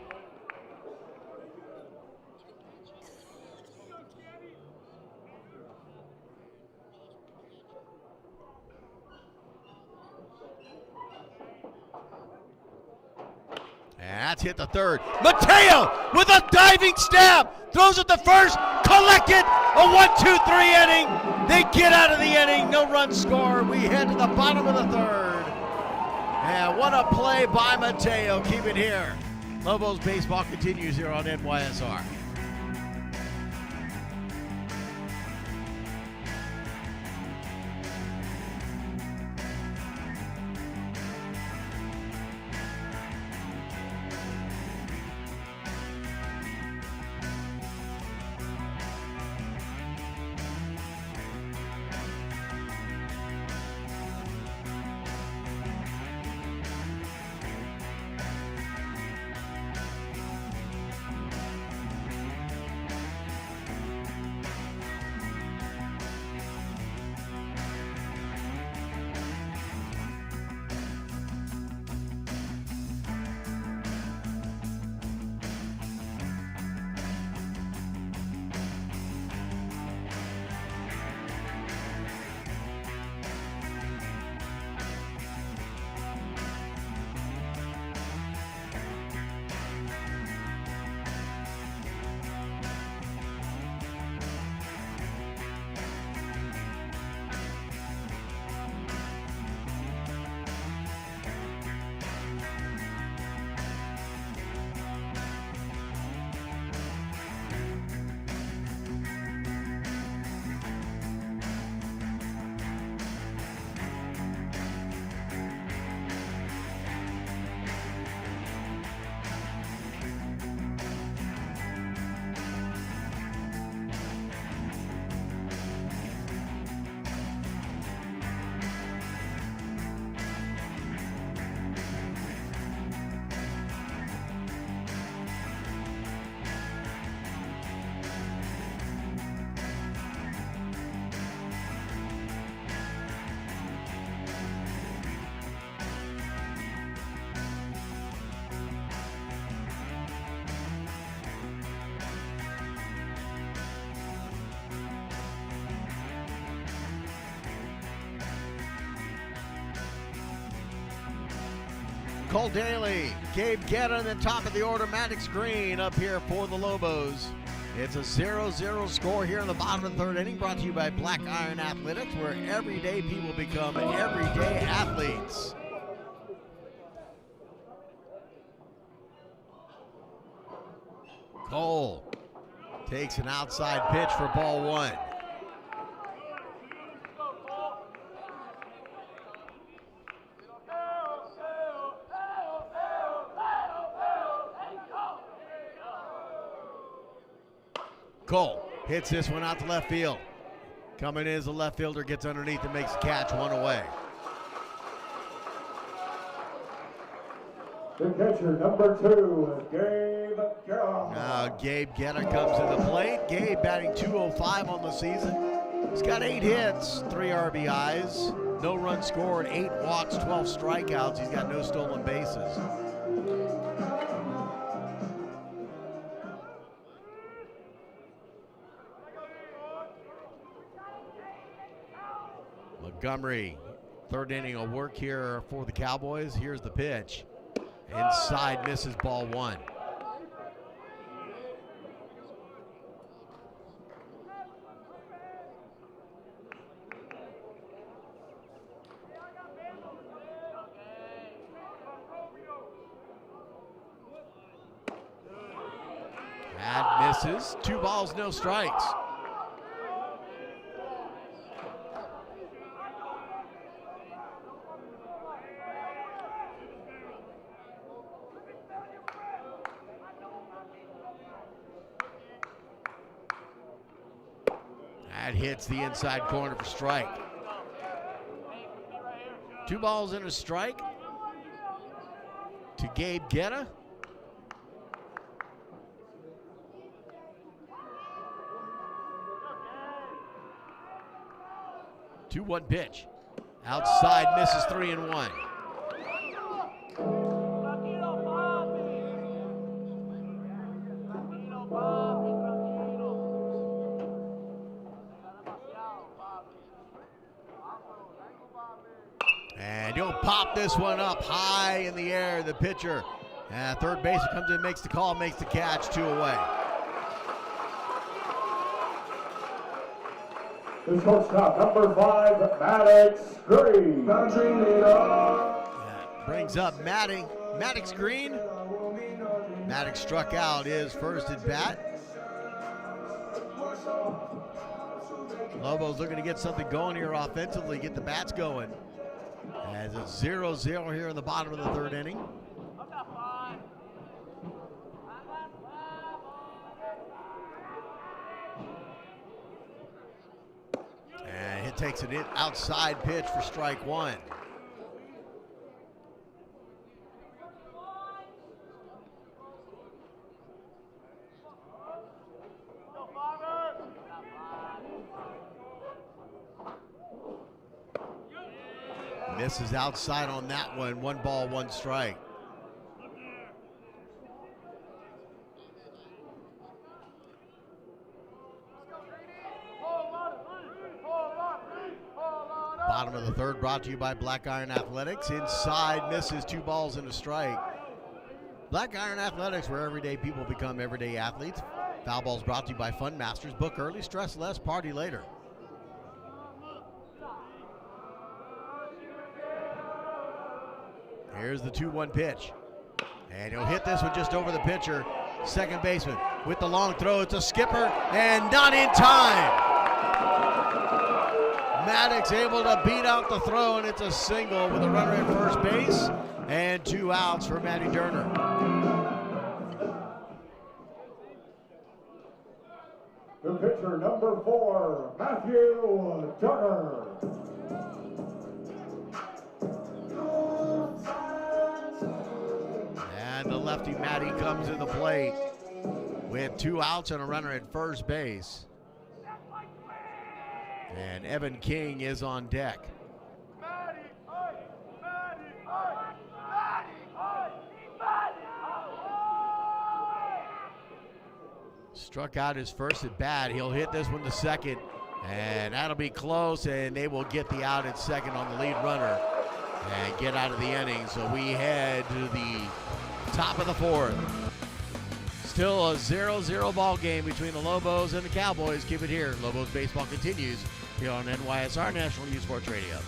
And that's hit the third. Mateo with a diving stab, throws it to first, collected, a 1-2-3 inning. They get out of the inning, no run score. We head to the bottom of the third. And what a play by Mateo. Keep it here. Lobos baseball continues here on NYSR. Cole Daly, Gabe Gedden, and top of the order, Maddox Green up here for the Lobos. It's a 0-0 score here in the bottom of the third inning, brought to you by Black Iron Athletics, where everyday people become everyday athletes. Cole takes an outside pitch for ball 1. Cole hits this one out to left field. Coming in as the left fielder, gets underneath and makes the catch, 1 away. The catcher, number 2, Gabe Guerra. Now Gabe Guerra comes to the plate. Gabe batting .205 on the season. He's got 8 hits, 3 RBIs, no runs scored, 8 walks, 12 strikeouts. He's got no stolen bases. Montgomery, third inning of work here for the Cowboys. Here's the pitch. Inside, misses, ball 1. That misses. 2 balls, no strikes. That hits the inside corner for strike. 2 balls and a strike to Gabe Guerra. 2-1 pitch. Outside, misses, 3-1. And he'll pop this one up high in the air, the pitcher. Third baseman comes in, makes the call, makes the catch, 2 away. The shortstop, number 5, Maddox Green. That brings up Maddox Green. Maddox struck out his first at bat. Lobos looking to get something going here offensively, get the bats going. As it's 0-0 here in the bottom of the 3rd inning. And it takes an outside pitch for strike 1. Misses outside on that one. 1 ball, 1 strike. Bottom of the 3rd brought to you by Black Iron Athletics. Inside, misses, 2 balls and a strike. Black Iron Athletics, where everyday people become everyday athletes. Foul balls brought to you by Fun Masters. Book early, stress less, party later. Here's the 2-1 pitch. And he'll hit this one just over the pitcher. Second baseman with the long throw. It's a skipper and not in time. Maddox able to beat out the throw, and it's a single with a runner at first base and 2 outs for Matty Durner. The pitcher, number 4, Matthew Durner. And the lefty Matty comes to the plate with 2 outs and a runner at first base. And Evan King is on deck. Struck out his first at bat. He'll hit this one to second, and that'll be close, and they will get the out at second on the lead runner and get out of the inning. So we head to the top of the 4th. Still a 0-0 ball game between the Lobos and the Cowboys. Keep it here. Lobos baseball continues here on NYSR National Youth Sports Radio.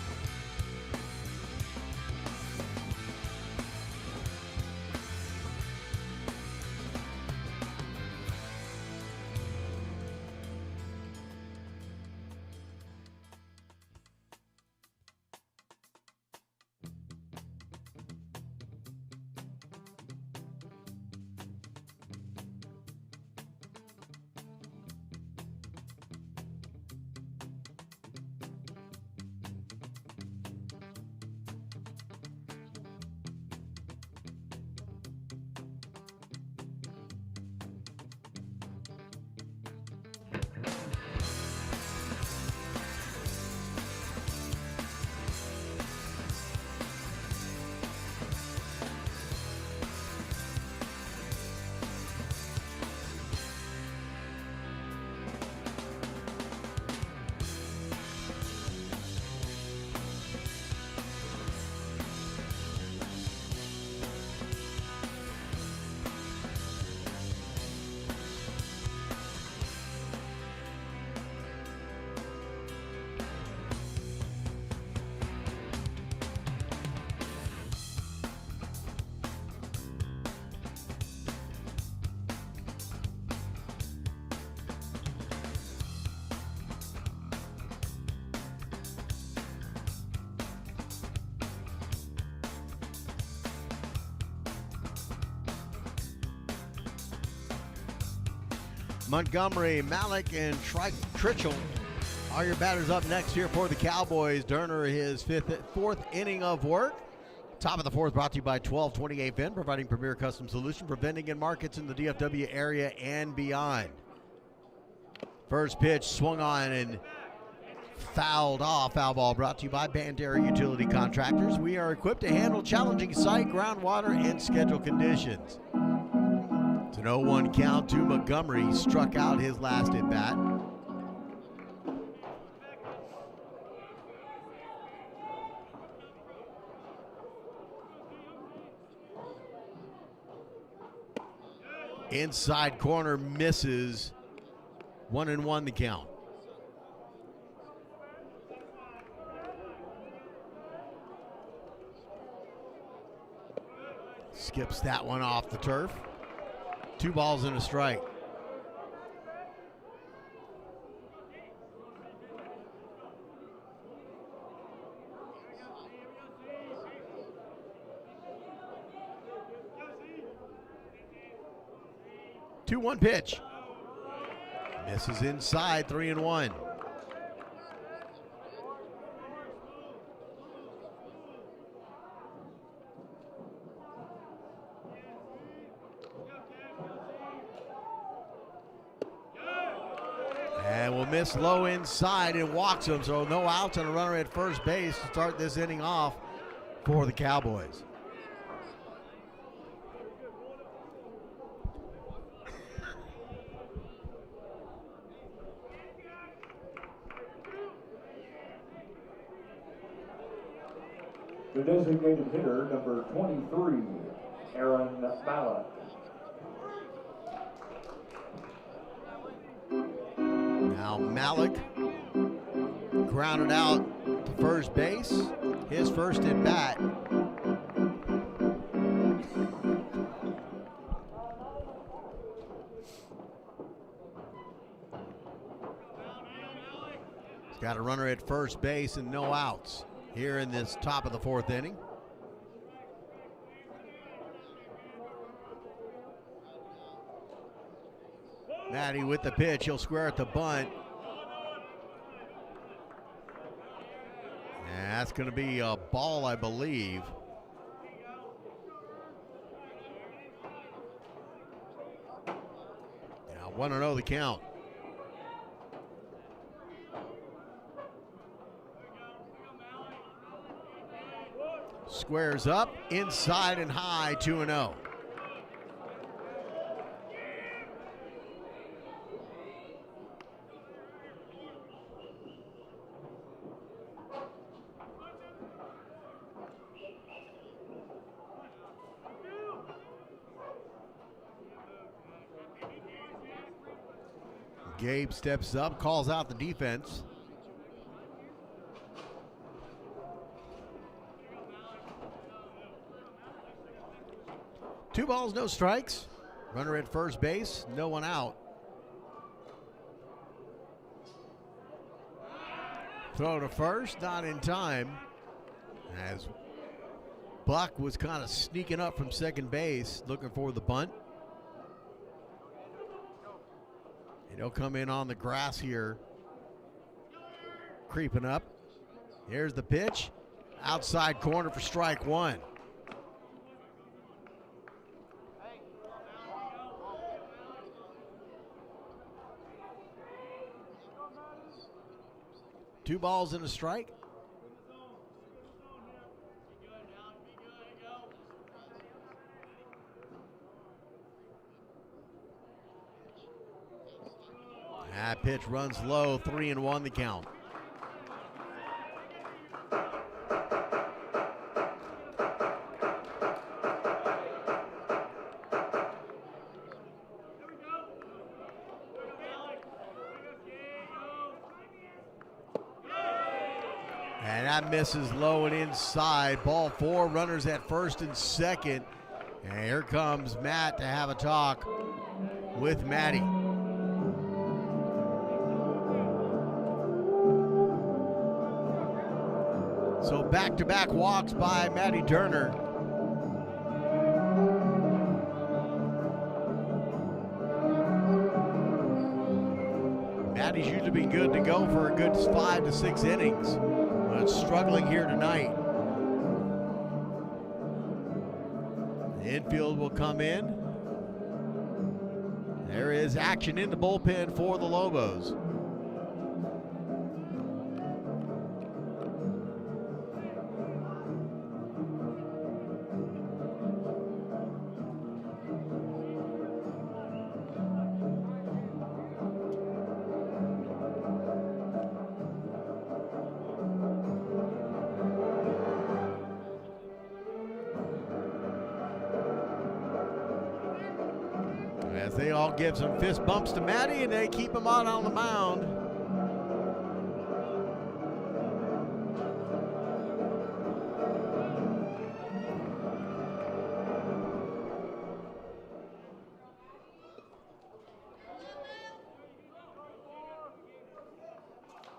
Montgomery, Malik, and Tritchell are your batters up next here for the Cowboys. Durner, his fourth inning of work. Top of the fourth, brought to you by 1228 Vin, providing premier custom solution for vending in markets in the DFW area and beyond. First pitch swung on and fouled off. Foul ball brought to you by Bandera Utility Contractors. We are equipped to handle challenging site, groundwater, and schedule conditions. It's an 0-1 count to Montgomery. Struck out his last at bat. Inside corner misses. 1-1 the count. Skips that one off the turf. 2 balls and a strike. Two-one pitch. Misses inside, 3-1. And will miss low inside and walks him, so no outs and a runner at first base to start this inning off for the Cowboys. The designated hitter, number 23, Aaron Malik. Now Malik grounded out to first base. His first at bat. He's got a runner at first base and no outs here in this top of the fourth inning. Matty with the pitch. He'll square at the bunt. And that's going to be a ball, I believe. Now 1-0 the count. Squares up, inside and high, 2-0. Gabe steps up, calls out the defense. Two balls, no strikes. Runner at first base, no one out. Throw to first, not in time. As Buck was kind of sneaking up from second base, looking for the bunt. And he'll come in on the grass here, creeping up. Here's the pitch. Outside corner for strike one. Two balls and a strike. That pitch runs low, 3-1 the count. And that misses low and inside. Ball four, runners at first and second. And here comes Matt to have a talk with Matty. So back-to-back walks by Matty Durner. Maddie's usually been good to go for a good 5 to 6 innings, but it's struggling here tonight. The infield will come in. There is action in the bullpen for the Lobos. As they all give some fist bumps to Maddie and they keep him out on the mound.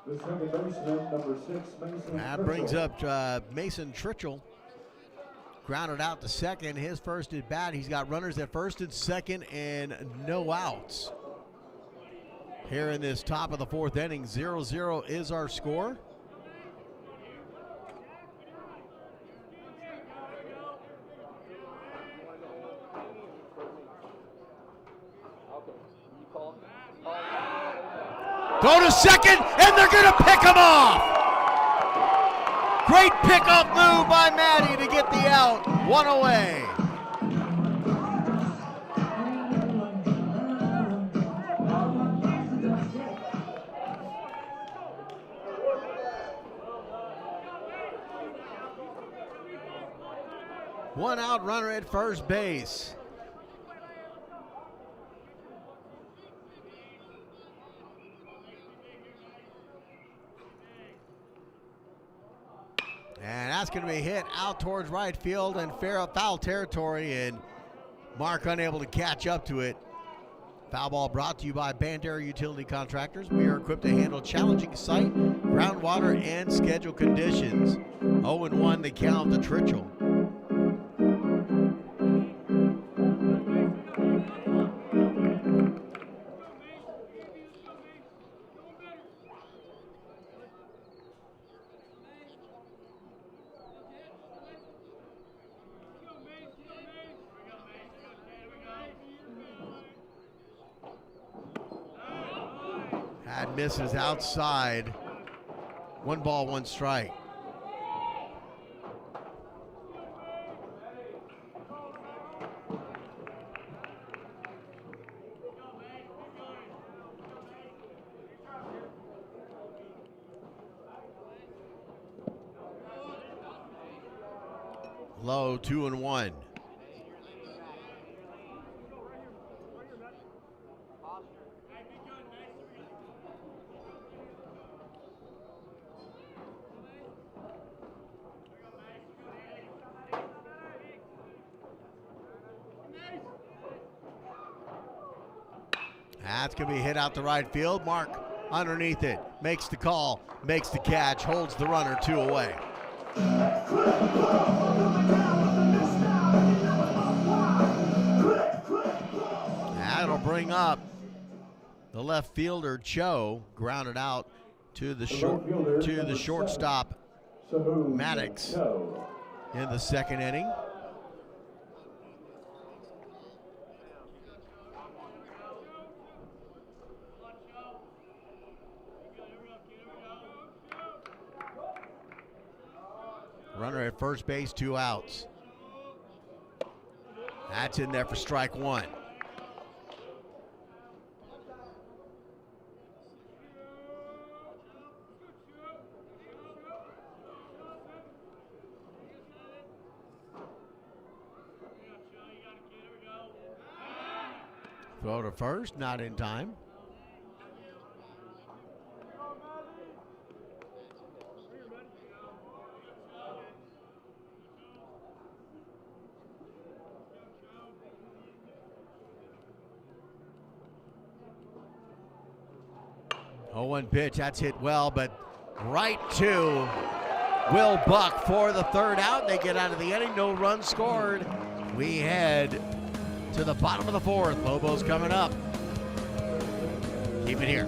The second baseman, number 6, Mason. That brings up Mason Tritchell. Grounded out to second, his first at bat. He's got runners at first and second and no outs. Here in this top of the 4th inning, 0-0 is our score. Go to second, and they're gonna pick him off! Great pickup move by Maddie to get the out. One away. One out runner at first base. And that's going to be hit out towards right field and foul territory, and Mark unable to catch up to it. Foul ball brought to you by Bandera Utility Contractors. We are equipped to handle challenging site, groundwater, and schedule conditions. 0-1 the count to Tritchell. That misses outside. 1 ball, 1 strike. Low, 2-1. That's going to be hit out to right field. Mark underneath it, makes the call, makes the catch, holds the runner 2 away. That'll bring up the left fielder, Cho, grounded out to the shortstop, Maddox, in the 2nd inning. Runner at first base, 2 outs. That's in there for strike 1. Throw to first, not in time. One pitch, that's hit well, but right to Will Buck for the 3rd out. They get out of the inning, no runs scored. We head to the bottom of the 4th. Lobos coming up. Keep it here.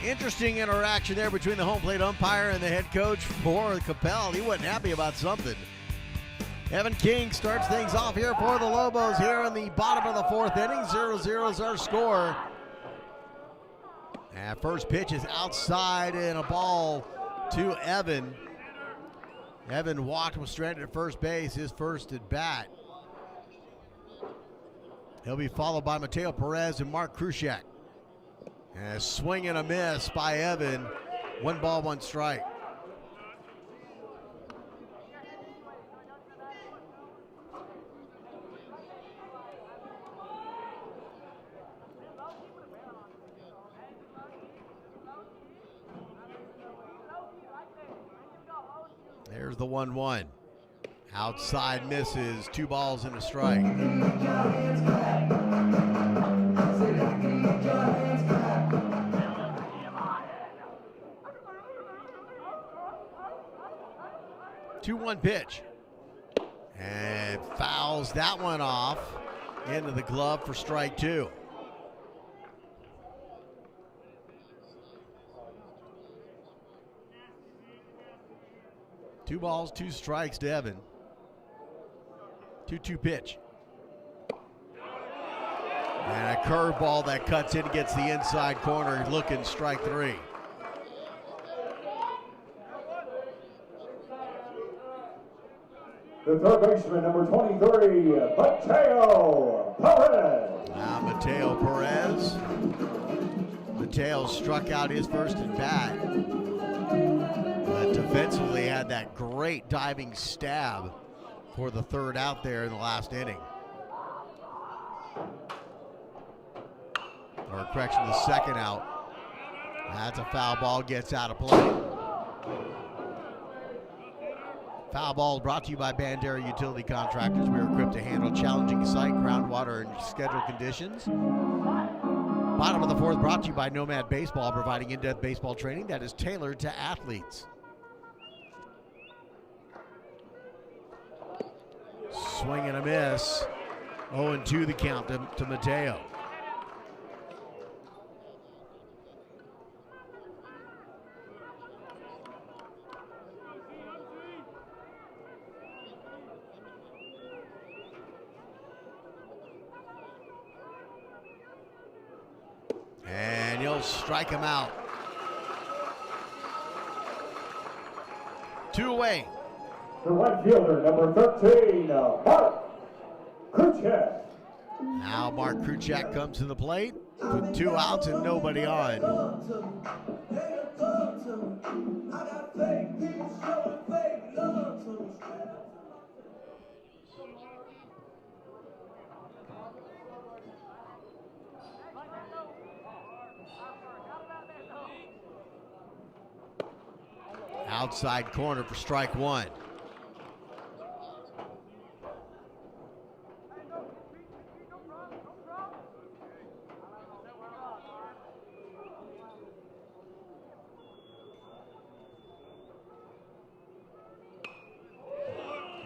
Interesting interaction there between the home plate umpire and the head coach for Coppell. He wasn't happy about something. Evan King starts things off here for the Lobos here in the bottom of the fourth inning. 0-0 is our score. And first pitch is outside and a ball to Evan. Evan walked, was stranded at first base, his first at bat. He'll be followed by Mateo Perez and Mark Krushak. And a swing and a miss by Evan. 1 ball, 1 strike. There's the 1-1. Outside misses, 2 balls and a strike. Two-one pitch. And fouls that one off into the glove for strike 2. Two balls, 2 strikes to Evan. 2-2 pitch. And a curveball that cuts in, gets the inside corner, looking strike 3. The third baseman, number 23, Mateo Perez. Now Mateo Perez. Mateo struck out his first at bat. But defensively had that great diving stab for the third out there in the last inning. Or correction, the second out. That's a foul ball, gets out of play. Foul ball brought to you by Bandera Utility Contractors. We are equipped to handle challenging site, groundwater, and schedule conditions. Bottom of the fourth brought to you by Nomad Baseball, providing in-depth baseball training that is tailored to athletes. Swing and a miss. 0-2 the count to Mateo. And he'll strike him out. 2 away. The right fielder, number 13, Mark Kruchek. Now Mark Kruchek comes to the plate with 2 outs and nobody on. Outside corner for strike 1.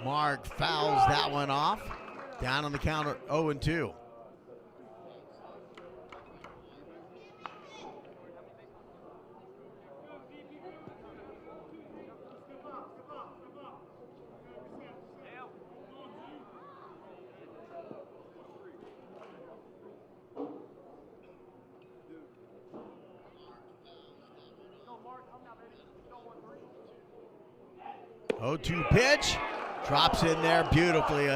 Mark fouls that one off. Down on the counter, 0-2. Oh, 2 pitch. Drops in there beautifully.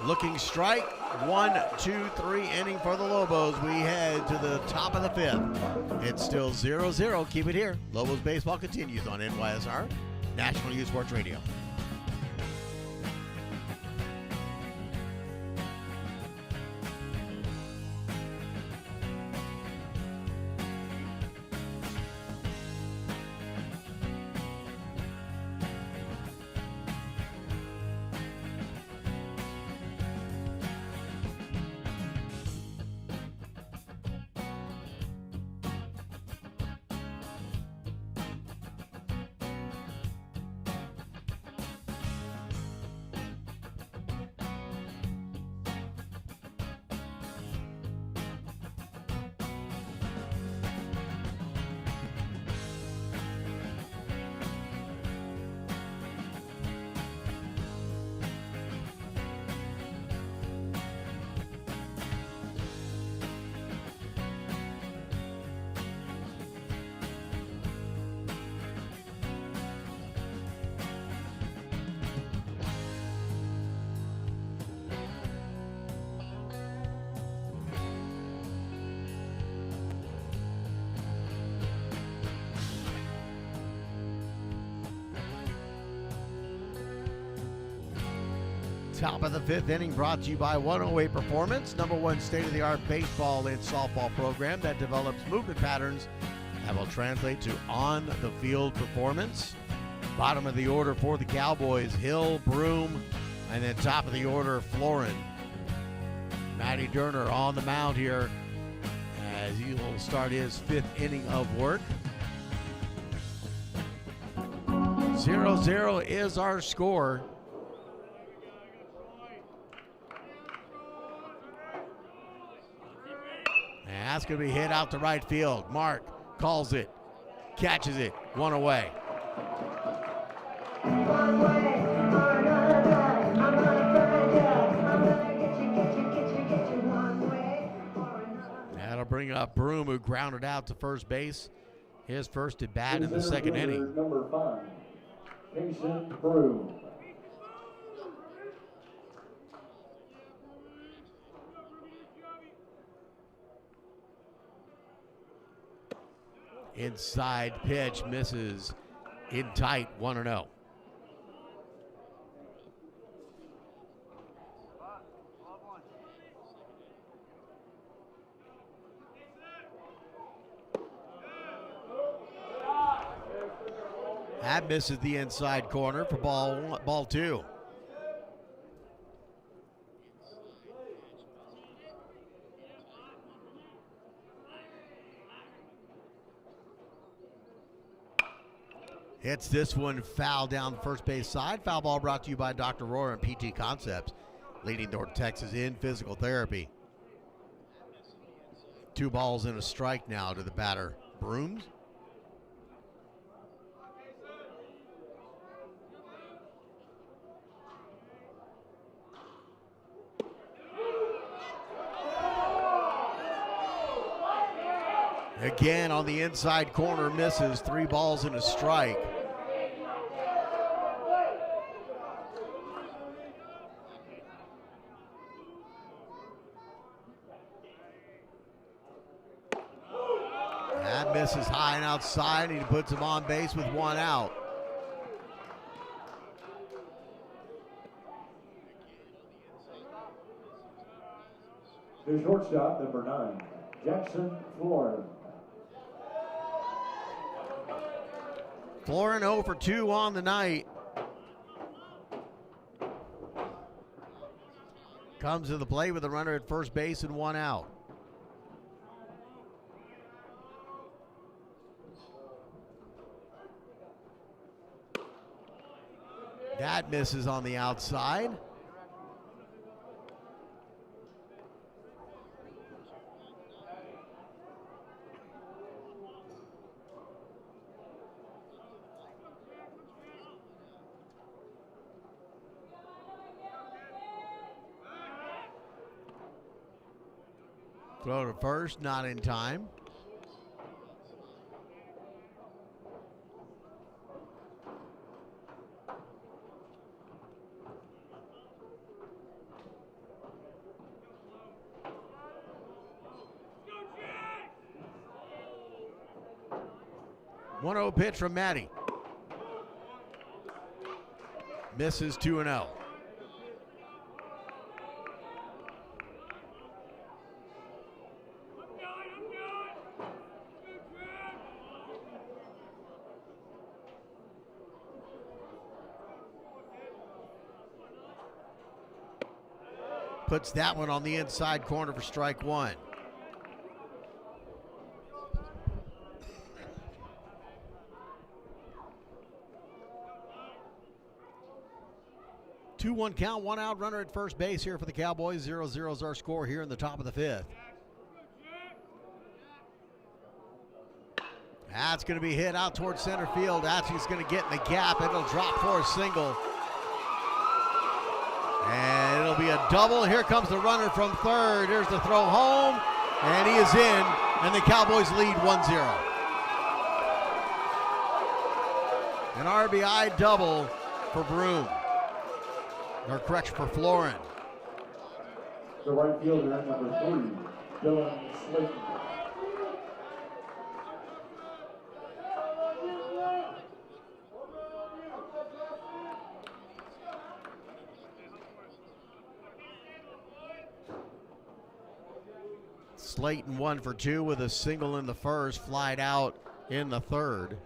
Looking strike. 1, 2, 3 inning for the Lobos. We head to the top of the 5th. It's still 0-0. Keep it here. Lobos baseball continues on NYSR, National Youth Sports Radio. Top of the fifth inning brought to you by 108 Performance, #1 state-of-the-art baseball and softball program that develops movement patterns that will translate to on-the-field performance. Bottom of the order for the Cowboys, Hill, Broom, and then top of the order, Florin. Matty Durner on the mound here as he will start his fifth inning of work. 0-0 is our score. And that's going to be hit out to right field. Mark calls it, catches it, one away. That'll bring up Broom, who grounded out to first base. His first at bat in the second inning. Number 5, Mason Broom. Inside pitch misses in tight, 1-0. That misses the inside corner for ball 2. Hits this one foul down the first base side. Foul ball brought to you by Dr. Rohr and PT Concepts, leading North Texas in physical therapy. 2 balls and a strike now to the batter, Brooms. Again on the inside corner, misses. 3 balls and a strike. That misses high and outside, and he puts him on base with 1 out. The shortstop, number 9, Jackson Florin. Florin 0 for 2 on the night. Comes to the plate with a runner at first base and 1 out. That misses on the outside. Throw to first, not in time. One 1-0 pitch from Matty. Misses 2-0. Puts that one on the inside corner for strike 1. Two-one count, 1 out, runner at first base here for the Cowboys. 0-0 is our score here in the top of the 5th. That's going to be hit out towards center field. Atchie's going to get in the gap. It'll drop for a single. And it'll be a double. Here comes the runner from third. Here's the throw home. And he is in. And the Cowboys lead 1-0. An RBI double for Broom. Or correction, for Florin. The right fielder, number 3, Dylan Slayton. Slayton 1 for 2 with a single in the first, flied out in the third.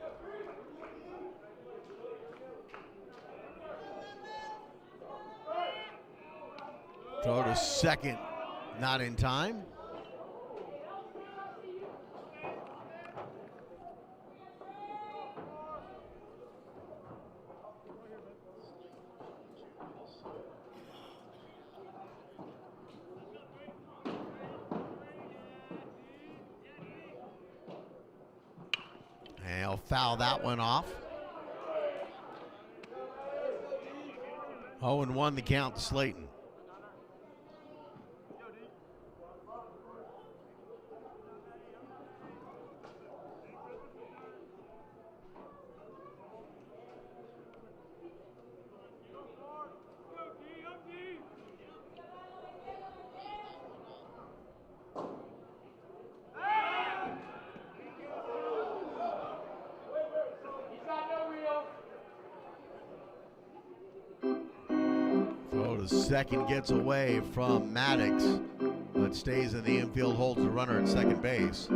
Throw to second, not in time. And he'll foul that one off. 0-1 the count to Slayton. Second gets away from Maddox, but stays in the infield, holds the runner at second base.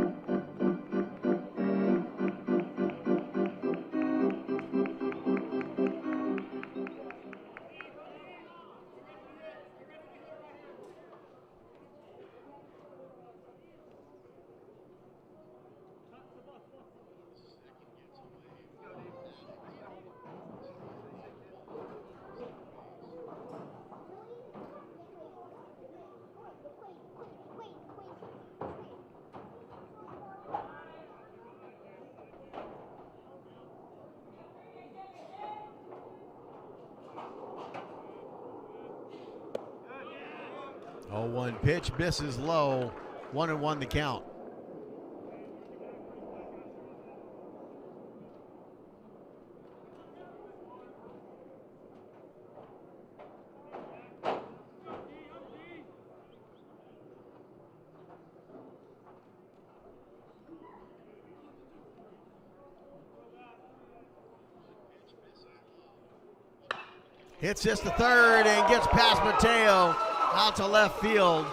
Oh, 1 pitch, misses low. 1-1 the count. Hits this to third and gets past Mateo out to left field.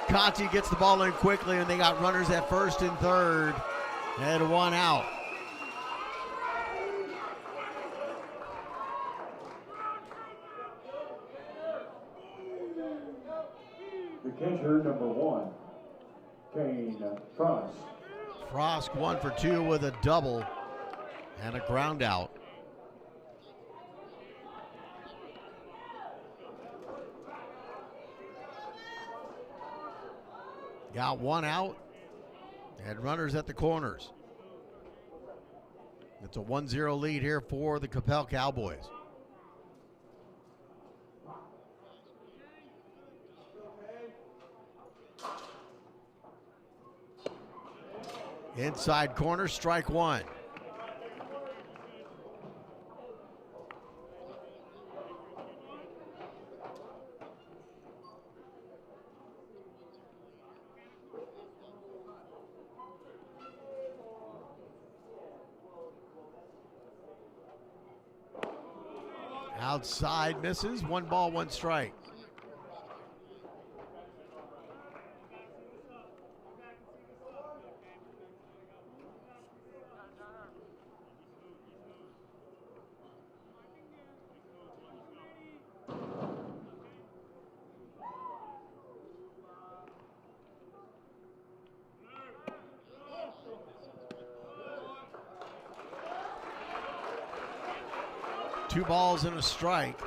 Conti gets the ball in quickly, and they got runners at first and third and 1 out. The catcher, number 1, Kane Frost. Frost 1 for 2 with a double and a ground out. Got 1 out and runners at the corners. It's a 1-0 lead here for the Coppell Cowboys. Inside corner, strike 1. Outside misses, 1 ball, 1 strike. Two balls and a strike.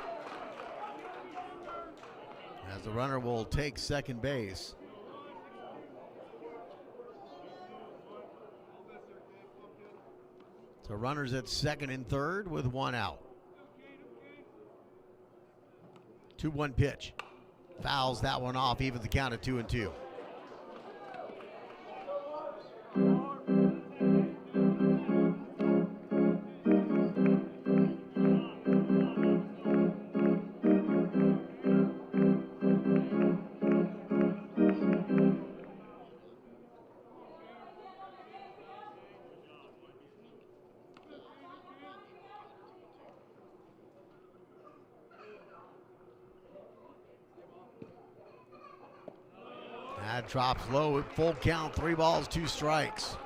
As the runner will take second base. So runners at second and third with 1 out. 2-1 pitch. Fouls that one off, even the count at 2-2. That drops low, full count, 3 balls, 2 strikes.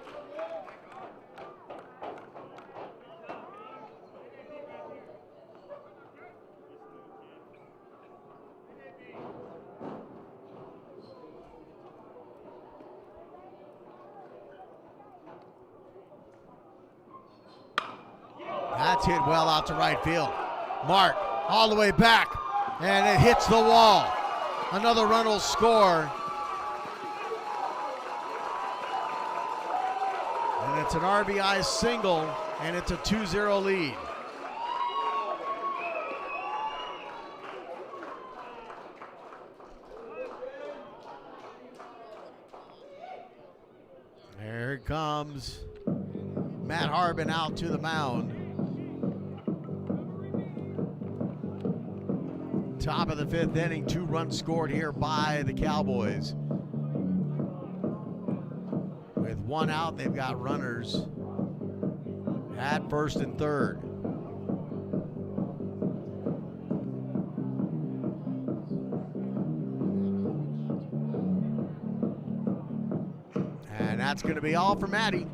That's hit well out to right field. Mark all the way back, and it hits the wall. Another run will score. And it's an RBI single, and it's a 2-0 lead. There it comes. Matt Harbin out to the mound. Top of the 5th inning, 2 runs scored here by the Cowboys. With 1 out, they've got runners at 1st and 3rd. And that's going to be all for Matty.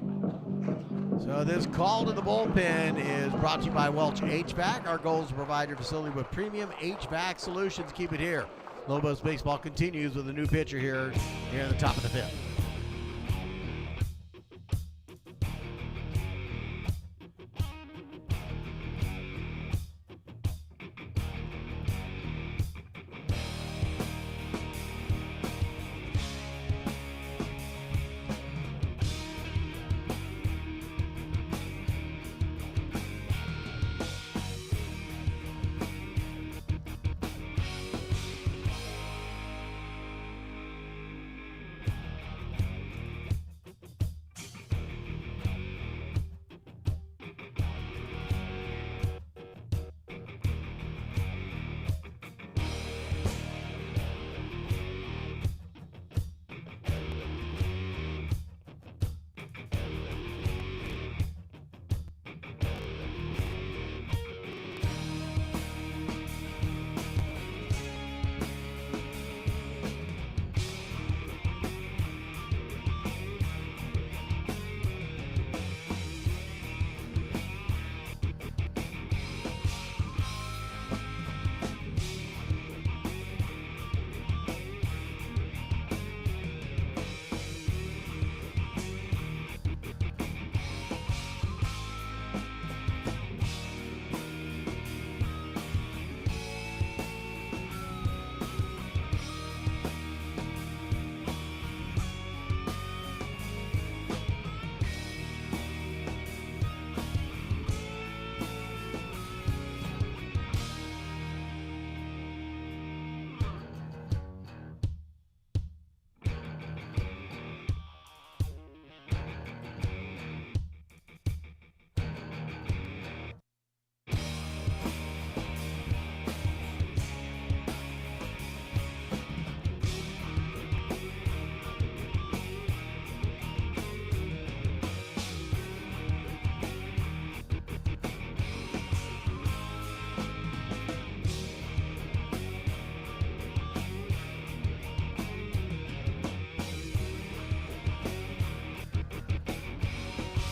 So this call to the bullpen is brought to you by Welch HVAC. Our goal is to provide your facility with premium HVAC solutions. Keep it here. Lobos baseball continues with a new pitcher here in the top of the 5th.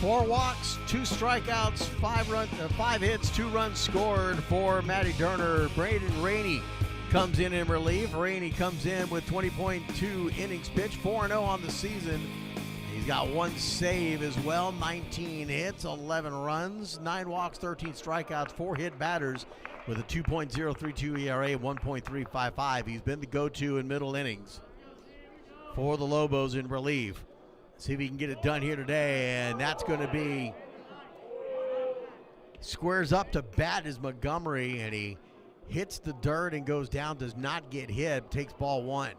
Four walks, 2 strikeouts, 5 hits, 2 runs scored for Matty Durner. Braden Rainey comes in relief. Rainey comes in with 20.2 innings pitched, 4-0 on the season. He's got 1 save as well, 19 hits, 11 runs, 9 walks, 13 strikeouts, 4 hit batters with a 2.032 ERA, 1.355. He's been the go-to in middle innings for the Lobos in relief. See if he can get it done here today, and that's going to be squares up to bat is Montgomery, and he hits the dirt and goes down, does not get hit, takes ball 1.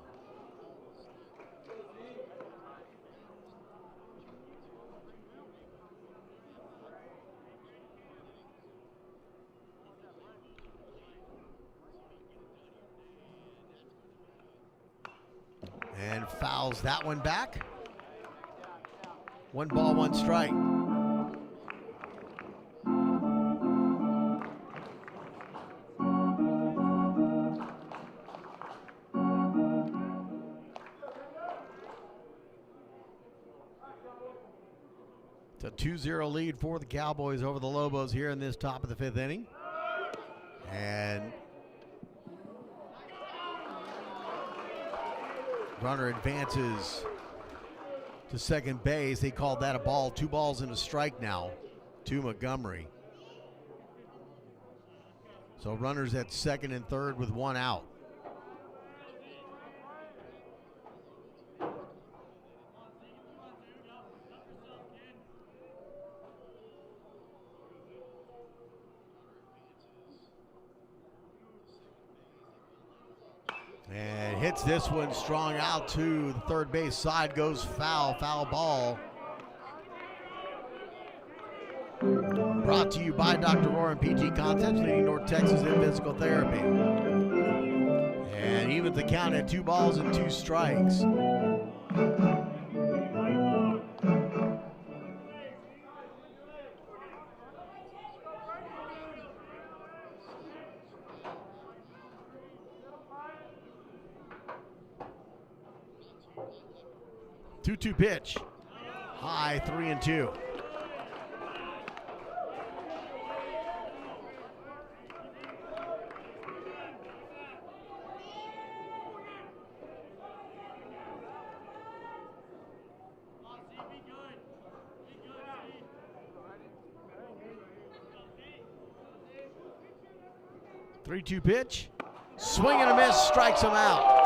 And fouls that one back. 1 ball, 1 strike. 2-0 lead for the Cowboys over the Lobos here in this top of the 5th inning. And runner advances to second base. They called that a ball. 2 balls and a strike now to Montgomery. So runners at second and third with 1 out. And hits this one strong out to the third base side, goes foul ball. Brought to you by Dr. Rohr and PT Concepts, leading North Texas in physical therapy. And evens the count at 2 balls and 2 strikes. Two pitch, high 3-2. Three-two pitch, swing and a miss, strikes him out.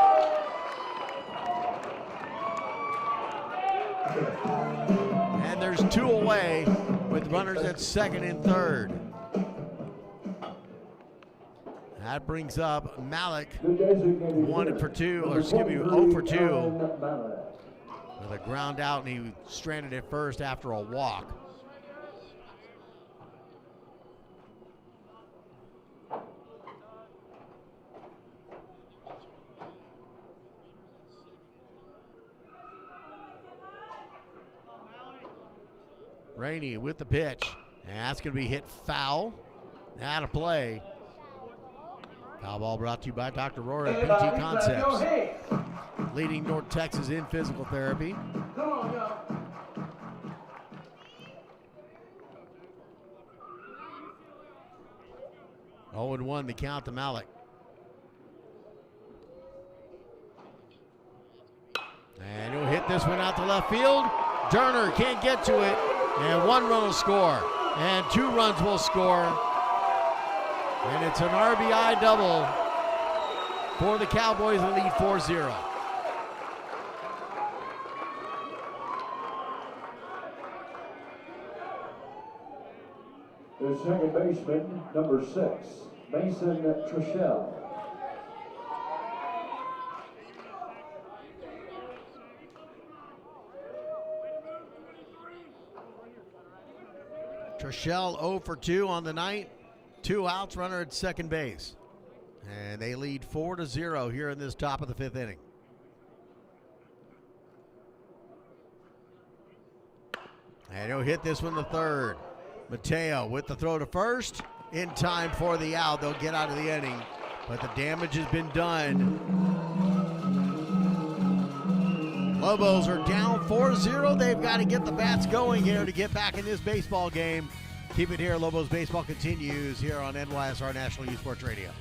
And there's 2 away with runners at second and third. That brings up Malik 0 for 2 with a ground out, and he stranded at first after a walk. Rainey with the pitch, and that's going to be hit foul. Out of play. Foul ball brought to you by Dr. Rohr and PT Concepts, leading North Texas in physical therapy. 0-1 the count to Malik. And he'll hit this one out to left field. Turner can't get to it, and 1 run will score, and 2 runs will score. And it's an RBI double for the Cowboys in lead 4-0. The second baseman, number 6, Mason Treshelle. Treshelle 0 for 2 on the night. 2 outs, runner at second base. And they lead 4-0 here in this top of the 5th inning. And he'll hit this one to third. Mateo with the throw to first. In time for the out. They'll get out of the inning, but the damage has been done. Lobos are down 4-0. They've got to get the bats going here to get back in this baseball game. Keep it here. Lobos baseball continues here on NYSR National Youth Sports Radio.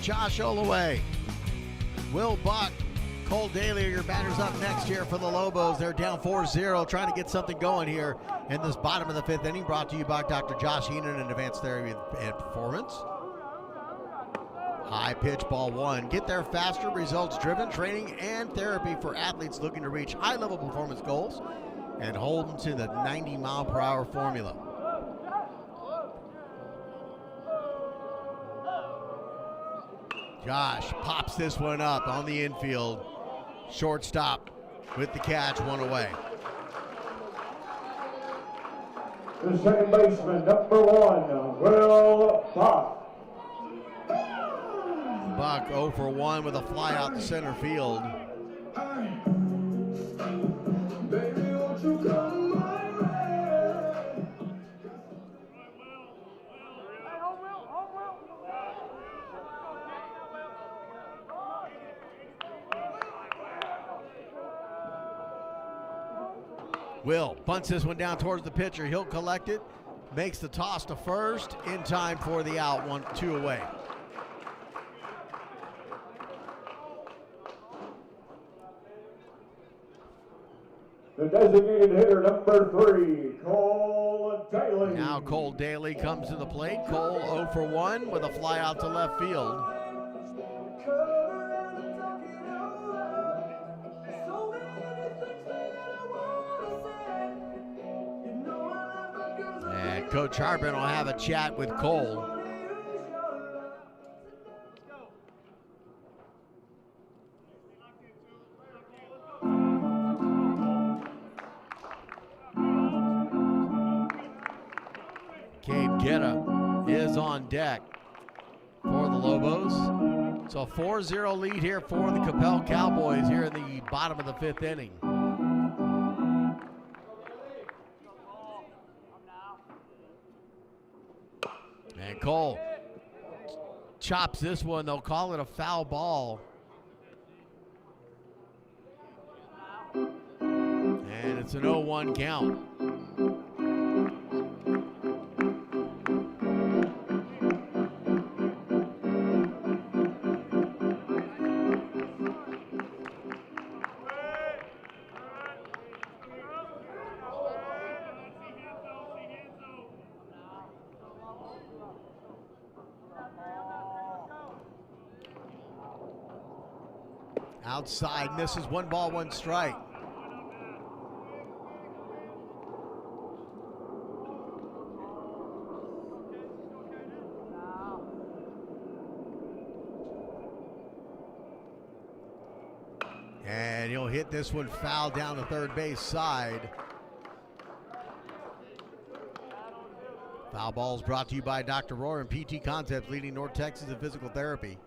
Josh Olaway, Will Buck, Cole Daly are your batters up next here for the Lobos. They're down 4-0, trying to get something going here in this bottom of the 5th inning, brought to you by Dr. Josh Heenan and Advanced Therapy and Performance. High pitch, ball 1. Get there faster, results-driven training and therapy for athletes looking to reach high-level performance goals and hold them to the 90-mile-per-hour formula. Josh pops this one up on the infield. Shortstop with the catch, one away. The second baseman, number 1, Will Buck. Buck 0 for 1 with a fly out to center field. Baby, won't you come my way? Will bunts this one down towards the pitcher. He'll collect it, makes the toss to first in time for the out, 1-2 away. The designated hitter, number 3, Cole Daly. Now Cole Daly comes to the plate. Cole 0 for 1 with a fly out to left field. And Coach Harbin will have a chat with Cole. Is on deck for the Lobos. So a 4-0 lead here for the Coppell Cowboys here in the bottom of the 5th inning. And Cole chops this one. They'll call it a foul ball. And it's an 0-1 count. Outside, misses, 1 ball, 1 strike. And he'll hit this one foul down the third base side. Foul balls brought to you by Dr. Rohr and PT Concepts, leading North Texas in physical therapy.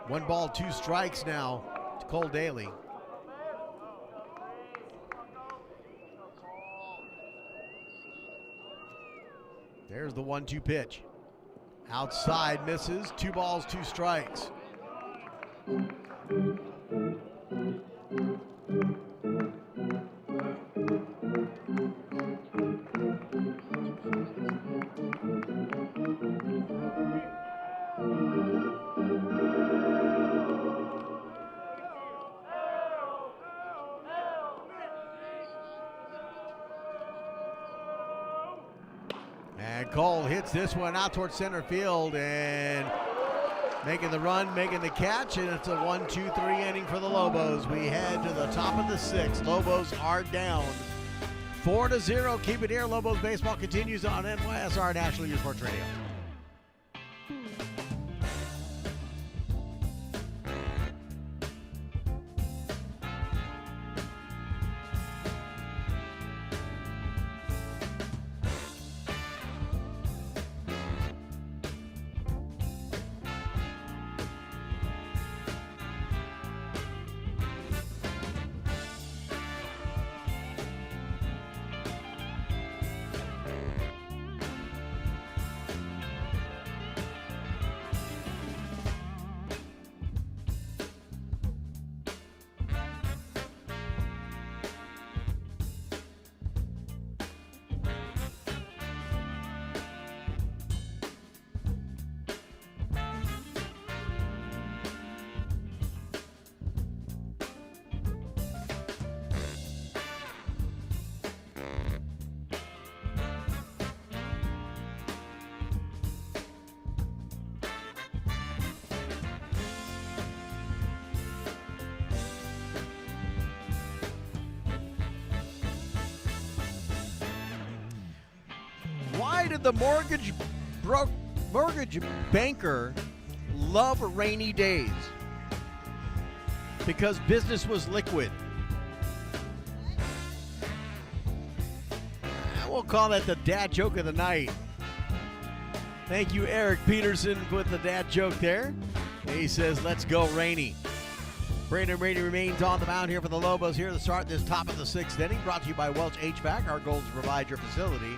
One ball, 2 strikes now to Cole Daly. There's the 1-2 pitch. Outside, misses, 2 balls, 2 strikes. And Cole hits this one out towards center field and making the run, making the catch, and it's a 1-2-3 inning for the Lobos. We head to the top of the 6th. Lobos are down 4-0. Keep it here. Lobos baseball continues on NYSR National Youth Sports Radio. Boy, did the mortgage banker love rainy days because business was liquid. We'll call that the dad joke of the night. Thank you, Eric Peterson, with the dad joke there. He says, let's go Rainey. Brandon Rainey remains on the mound here for the Lobos here to start this top of the 6th inning. Brought to you by Welch HVAC. Our goal is to provide your facility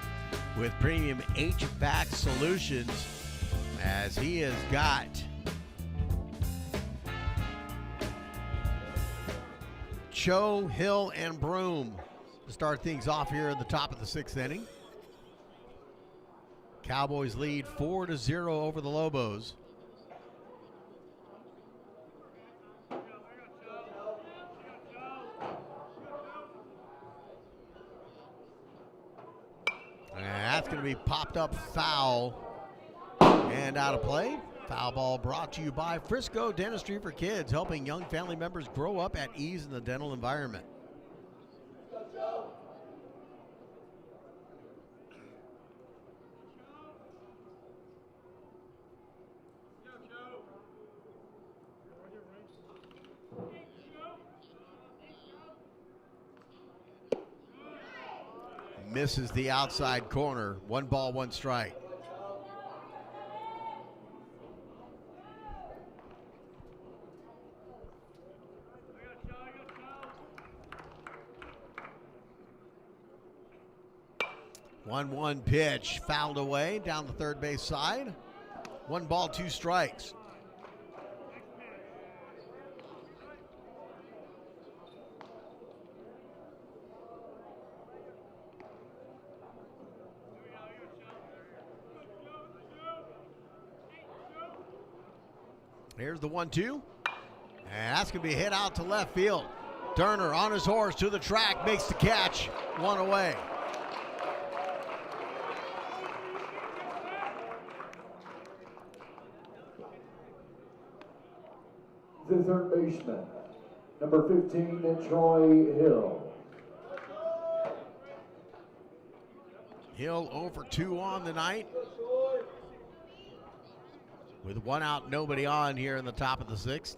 with premium HVAC solutions, as he has got Cho, Hill, and Broom to start things off here in the top of the 6th inning. Cowboys lead 4-0 over the Lobos. And that's going to be popped up foul and out of play. Foul ball brought to you by Frisco Dentistry for Kids, helping young family members grow up at ease in the dental environment. Misses the outside corner. 1 ball, 1 strike. One pitch fouled away down the third base side. 1 ball, 2 strikes. Here's the 1-2. And that's going to be hit out to left field. Turner on his horse to the track, makes the catch. 1 away. The third baseman, number 15, Troy Hill. Hill 0 for 2 on the night. With 1 out, nobody on here in the top of the 6th.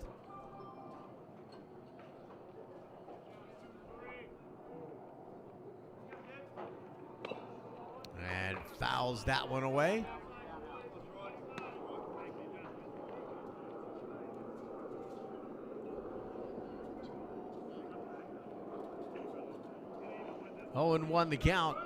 And fouls that one away. Oh, and 1 the count.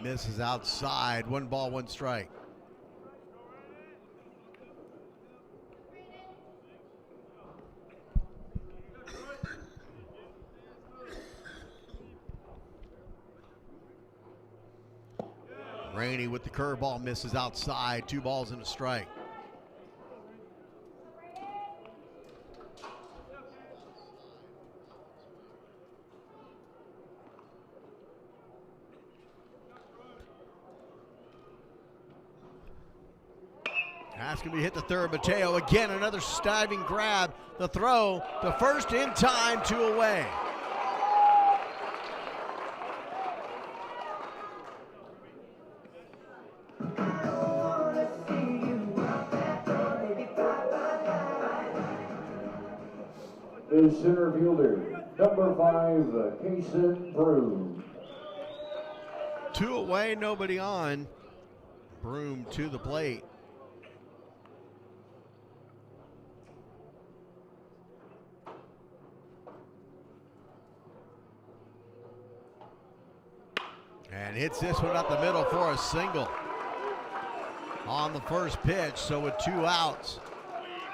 Misses outside. 1 ball, 1 strike. Rainey with the curveball, misses outside. 2 balls and a strike. That's going to be hit to third. Mateo again, another diving grab. The throw to first in time, 2 away. The center fielder, number 5, Kason Broom. 2 away, nobody on. Broom to the plate. And hits this one up the middle for a single on the first pitch. So with 2 outs,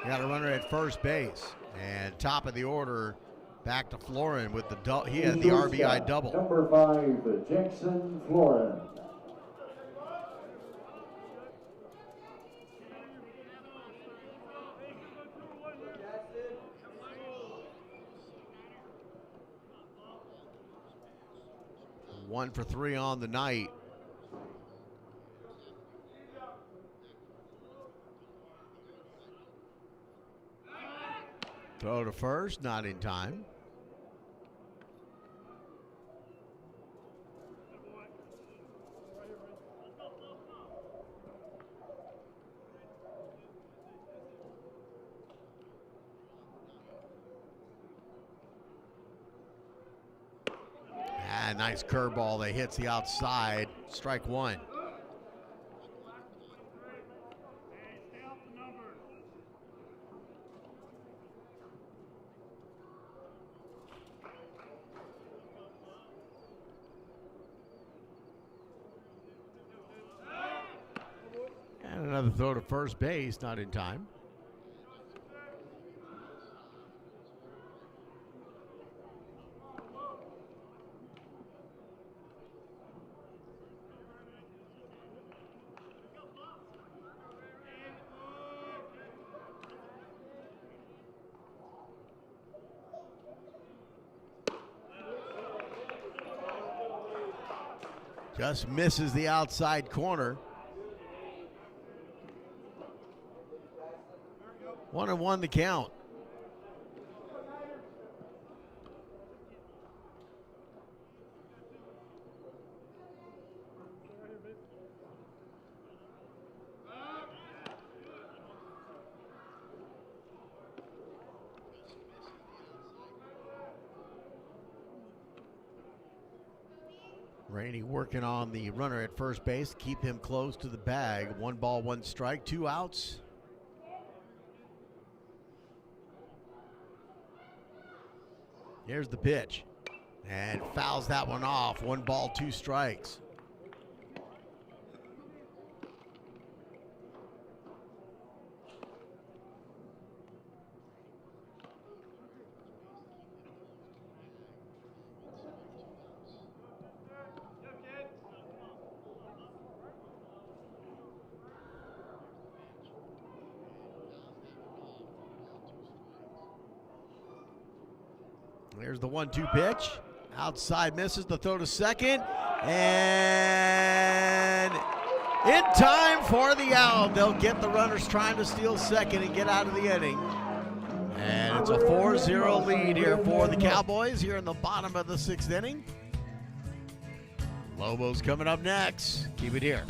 you got a runner at first base. And top of the order, back to Florin with the he had the RBI double. Number 5, Jackson Florin. One for 3 on the night. Throw to first, not in time. Nice curveball that hits the outside. Strike one. And another throw to first base, not in time. Just misses the outside corner. 1-1 the count. Rainey working on the runner at first base, keep him close to the bag. 1 ball, 1 strike, 2 outs. Here's the pitch, and fouls that one off. 1 ball, 2 strikes. There's the 1-2 pitch. Outside misses, the throw to second. And in time for the out. They'll get the runners trying to steal second and get out of the inning. And it's a 4-0 lead here for the Cowboys here in the bottom of the 6th inning. Lobos coming up next. Keep it here.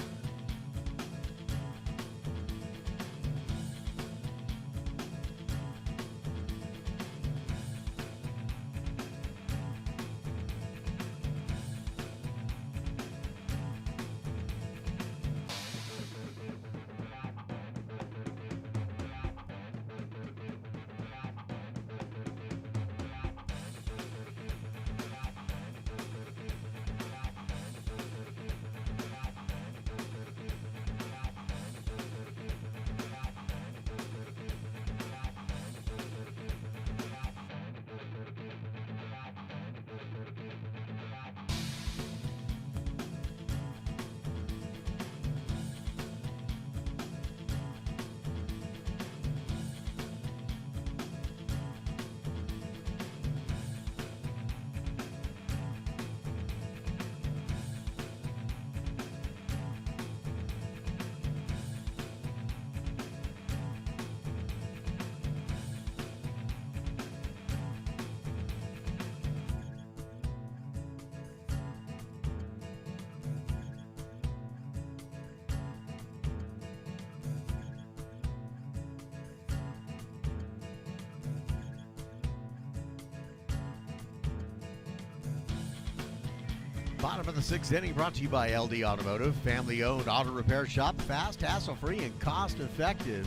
Bottom of the 6th inning brought to you by LD Automotive, family-owned auto repair shop, fast, hassle-free, and cost-effective.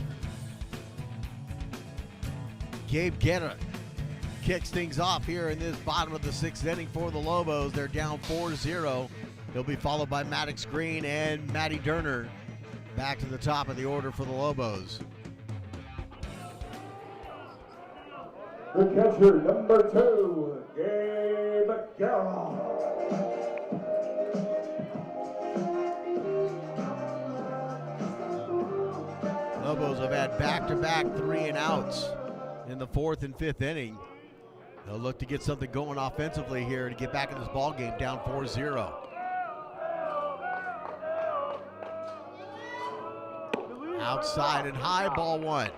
Gabe Guetta kicks things off here in this bottom of the 6th inning for the Lobos. They're down 4-0. He'll be followed by Maddox Green and Matty Durner back to the top of the order for the Lobos. The catcher, number 2, Gabe Guetta. Lobos have had back-to-back 3-and-outs in the 4th and 5th inning. They'll look to get something going offensively here to get back in this ball game down 4-0. Outside and high, ball 1.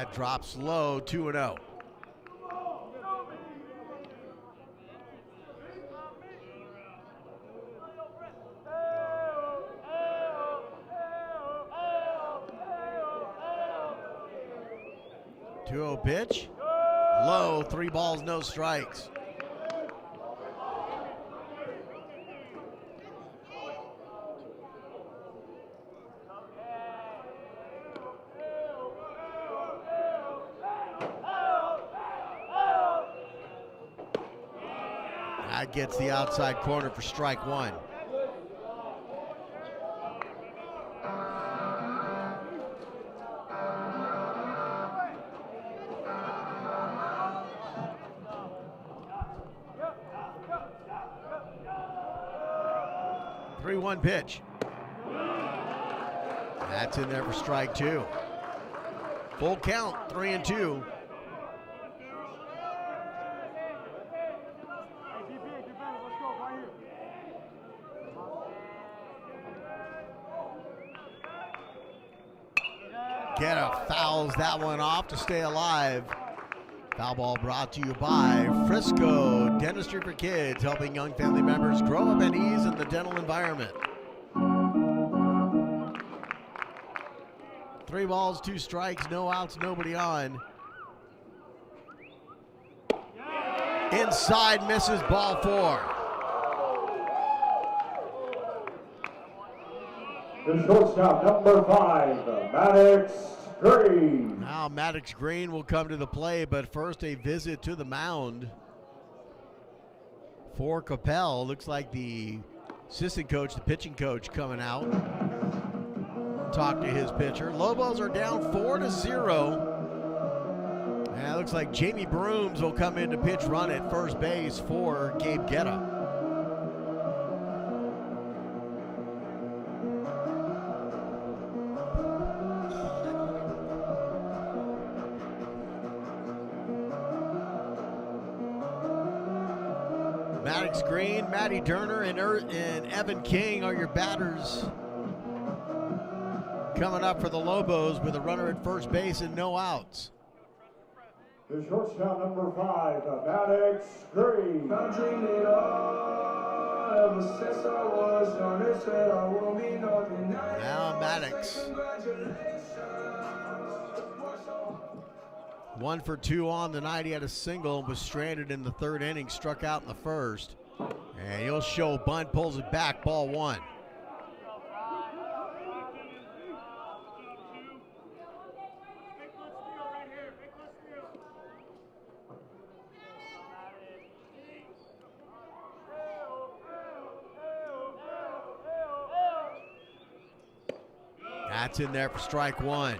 That drops low, 2-0. Pitch. Low, 3 balls, no strikes. That gets the outside corner for strike 1. One pitch. That's in there for strike 2. Full count, 3-2. Guerra fouls that one off to stay alive. Foul ball brought to you by Frisco Dentistry for Kids, helping young family members grow up at ease in the dental environment. 3 balls, 2 strikes, no outs, nobody on. Inside, misses, ball 4. The shortstop, number 5, Maddox Green. Now Maddox Green will come to the play, but first a visit to the mound for Coppell. Looks like the assistant coach, the pitching coach, coming out. Talk to his pitcher. Lobos are down 4-0. And it looks like Jamie Brooms will come in to pitch run at first base for Gabe Guerra. Maddox Green, Matty Durner, and Evan King are your batters. Coming up for the Lobos with a runner at first base and no outs. The shortstop, number 5, Maddox Green. I dreamed it all ever since I was young. They said I will be nothing. Now Maddox. 1 for 2 on the night. He had a single, was stranded in the 3rd inning, struck out in the 1st. And he'll show bunt, pulls it back, ball 1. That's in there for strike 1.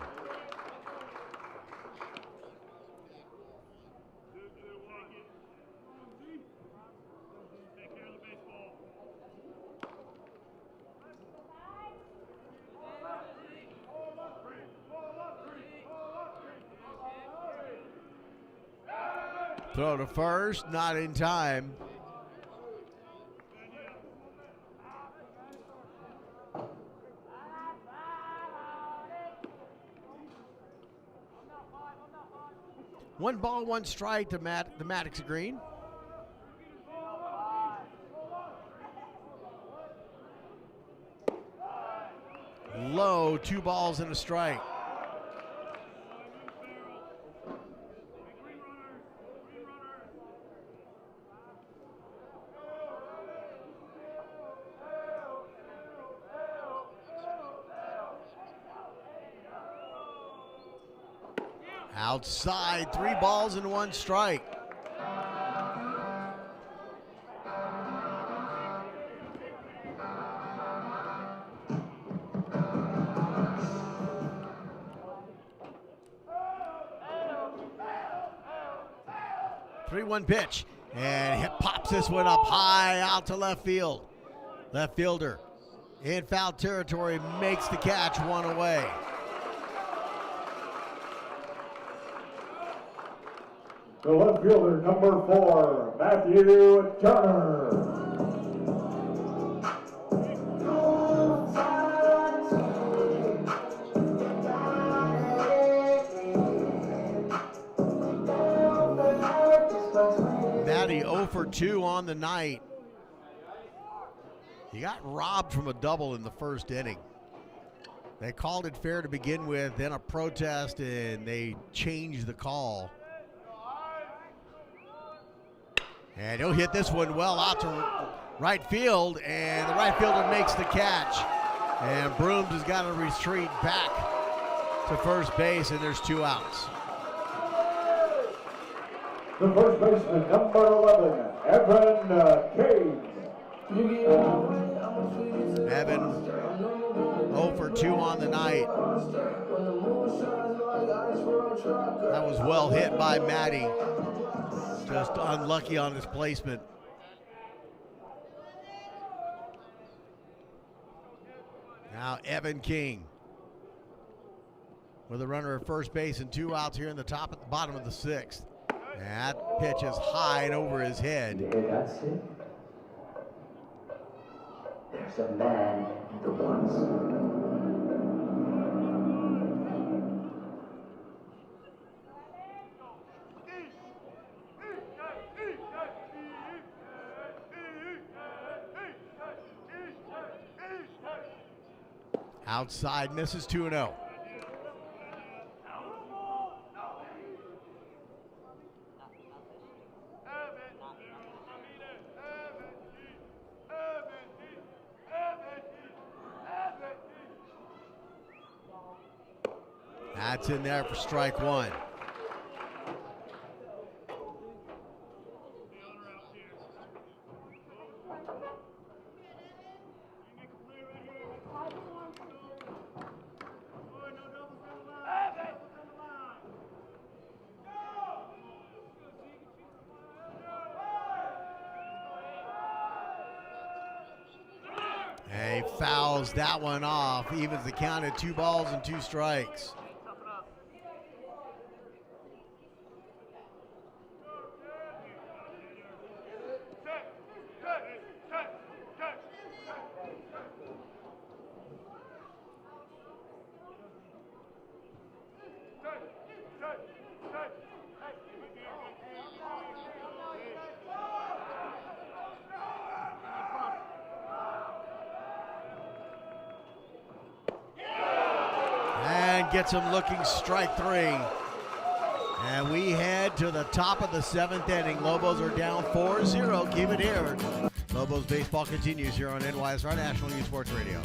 Throw to first, not in time. One ball, 1 strike to the Maddox Green. Low, 2 balls and a strike. Outside, 3 balls and 1 strike. Three-one pitch, and he pops this one up high out to left field. Left fielder in foul territory makes the catch, 1 away. The left fielder, number 4, Matthew Turner. 2 on the night. He got robbed from a double in the first inning. They called it fair to begin with, then a protest, and they changed the call. And he'll hit this one well out to right field, and the right fielder makes the catch. And Brooms has got to retreat back to first base, and there's 2 outs. The first baseman, number 11, Evan Cage. Evan 0 for 2 on the night. That was well hit by Matty. Just unlucky on his placement. Now Evan King with a runner at first base and 2 outs here in the bottom of the 6th. And that pitch is high and over his head. Yeah, that's it. There's a man in the woods. Outside, misses 2-0. That's in there for strike 1. And he fouls that one off, evens the count at 2 balls and 2 strikes. Gets him looking, strike 3. And we head to the top of the 7th inning. Lobos are down 4-0. Keep it here. Lobos baseball continues here on NYSR National Youth Sports Radio.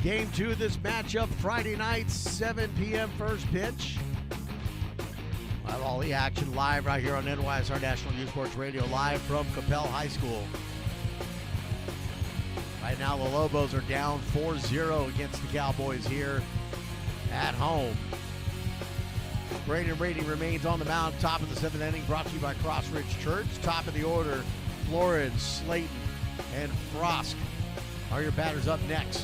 Game 2 of this matchup, Friday night, 7 p.m. first pitch. We'll have all the action live right here on NYSR National Youth Sports Radio, live from Coppell High School. Right now, the Lobos are down 4-0 against the Cowboys here at home. Braden Brady remains on the mound, top of the 7th inning, brought to you by Cross Ridge Church. Top of the order, Florence, Slayton, and Frost are your batters up next.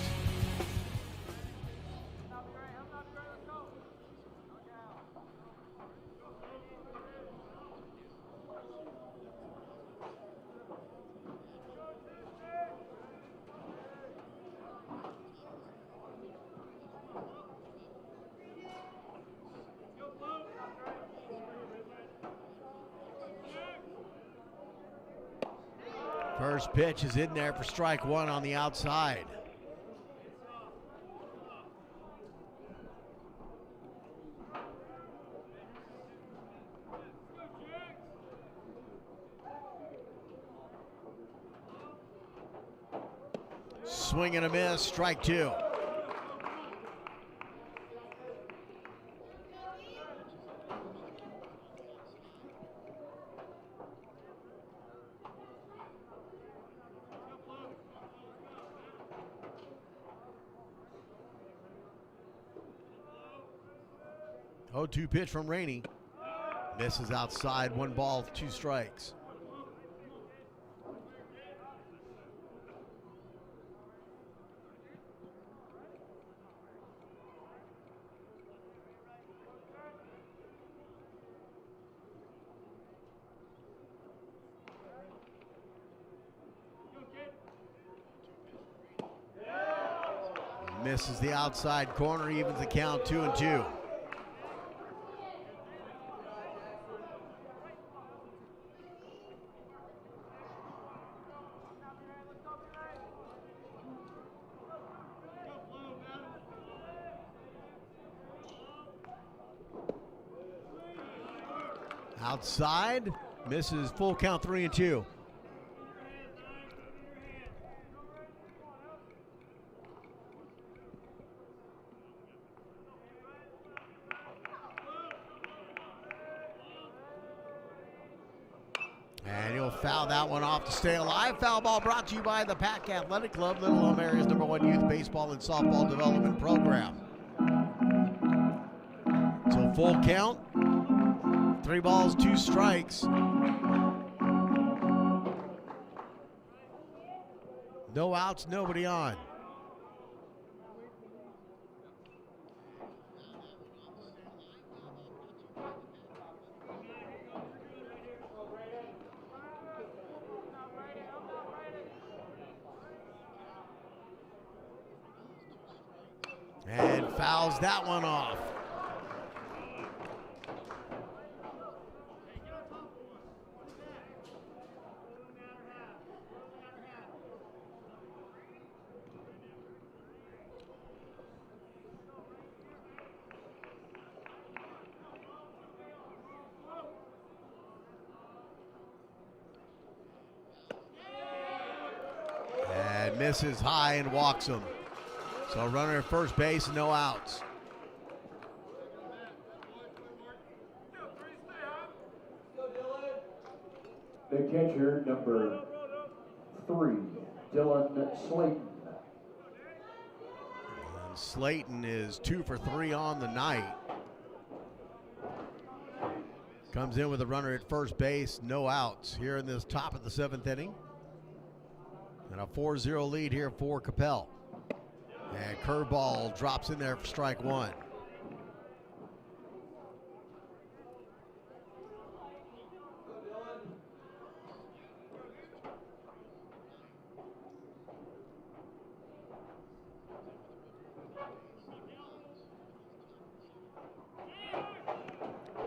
First pitch is in there for strike one on the outside. Swing and a miss, strike two. Oh, 2 pitch from Rainey. Misses outside, 1 ball, 2 strikes. Misses the outside corner, evens the count 2-2. Outside, misses, full count 3-2. And he'll foul that one off to stay alive. Foul ball brought to you by the Pack Athletic Club, Little Elm area's #1 youth baseball and softball development program. So full count, 3 balls, 2 strikes. No outs, nobody on. And fouls that one off. And misses high and walks him. So a runner at first base, no outs. The catcher, number 3, Dylan Slayton. And Slayton is 2 for 3 on the night. Comes in with a runner at first base, no outs here in this top of the 7th inning. And a 4-0 lead here for Coppell. And curveball drops in there for strike one.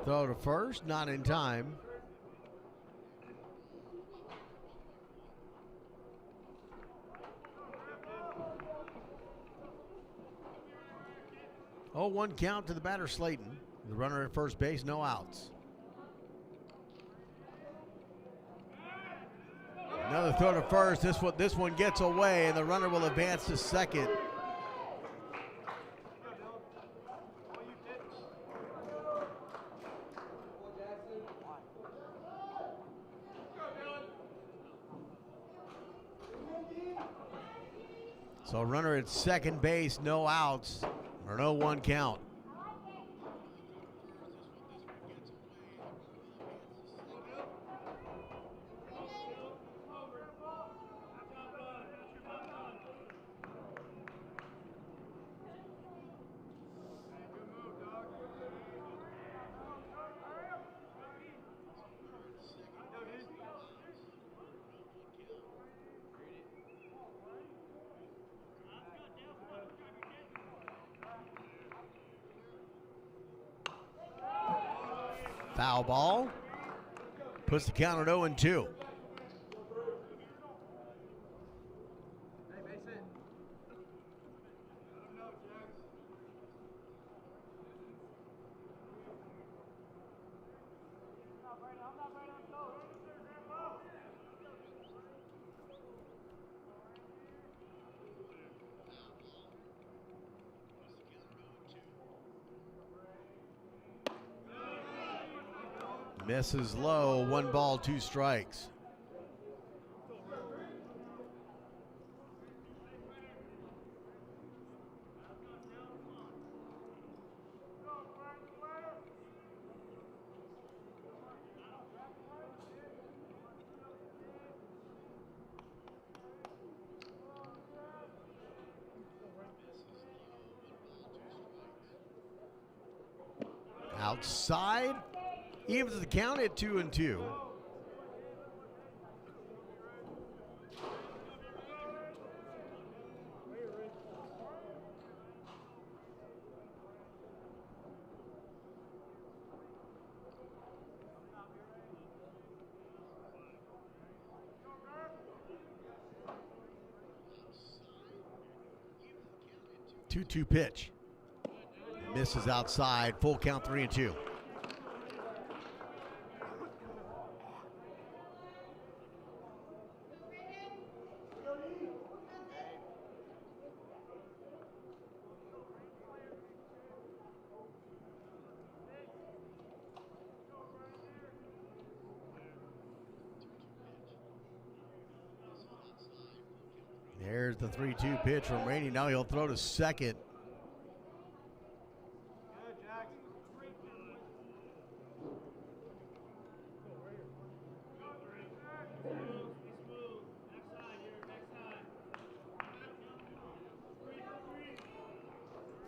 Throw to first, not in time. Oh, 1 count to the batter, Slayton. The runner at first base, no outs. Another throw to first. This one gets away, and the runner will advance to second. So runner at second base, no outs. Or no 1 count. Foul ball. Puts the count at 0-2. Misses low, 1 ball, 2 strikes. Outside, evens the count at 2-2. Two pitch. Misses outside, full count 3-2. There's the 3-2 pitch from Rainey. Now he'll throw to second.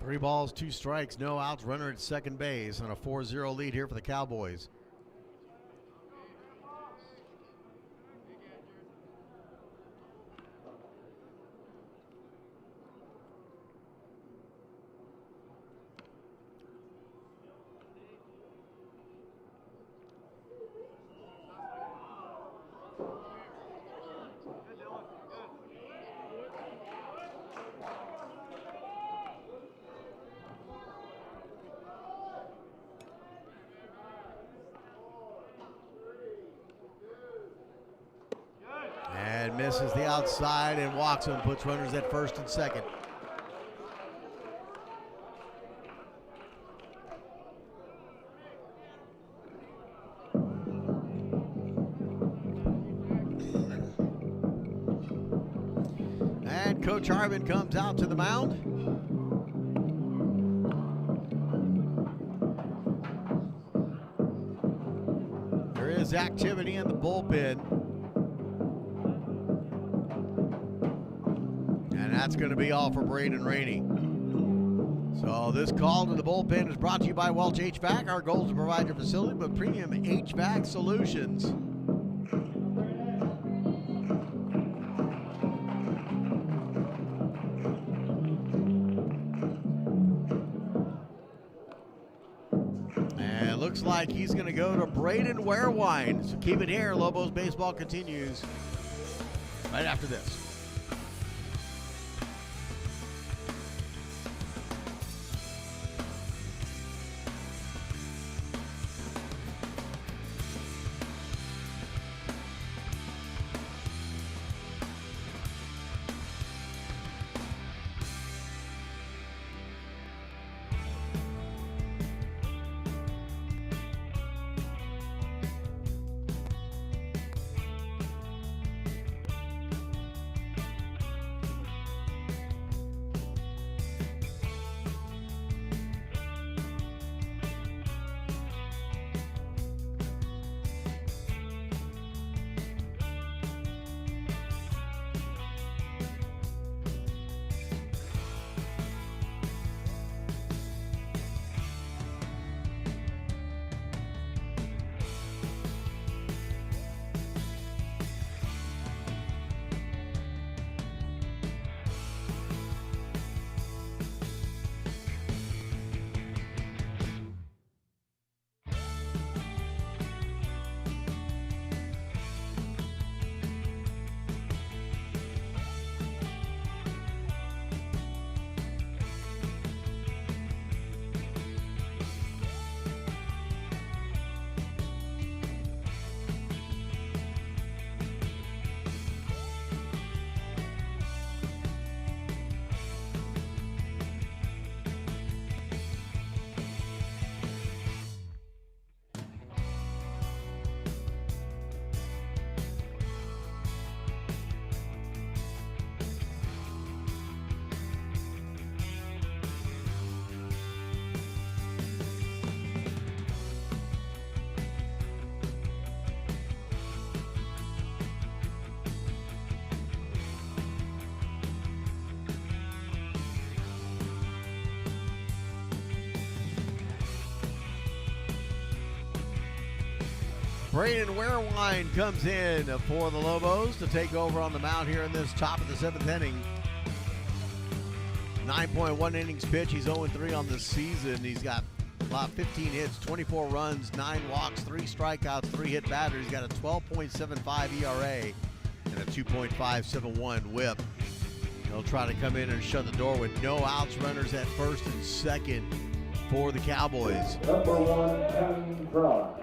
Three balls, 2 strikes, no outs, runner at second base on a 4-0 lead here for the Cowboys. And misses the outside and walks him, puts runners at first and second. And Coach Harmon comes out to the mound. There is activity in the bullpen. And that's going to be all for Braden Rainey. So this call to the bullpen is brought to you by Welch HVAC. Our goal is to provide your facility with premium HVAC solutions. And it looks like he's going to go to Braden Warewine. So keep it here. Lobos baseball continues right after this. Braden Warewine comes in for the Lobos to take over on the mound here in this top of the 7th inning. 9.1 innings pitch. He's 0-3 on the season. He's got about 15 hits, 24 runs, 9 walks, 3 strikeouts, 3 hit batters. He's got a 12.75 ERA and a 2.571 whip. He'll try to come in and shut the door with no outs, runners at first and second for the Cowboys. Number 1, Ken Frost.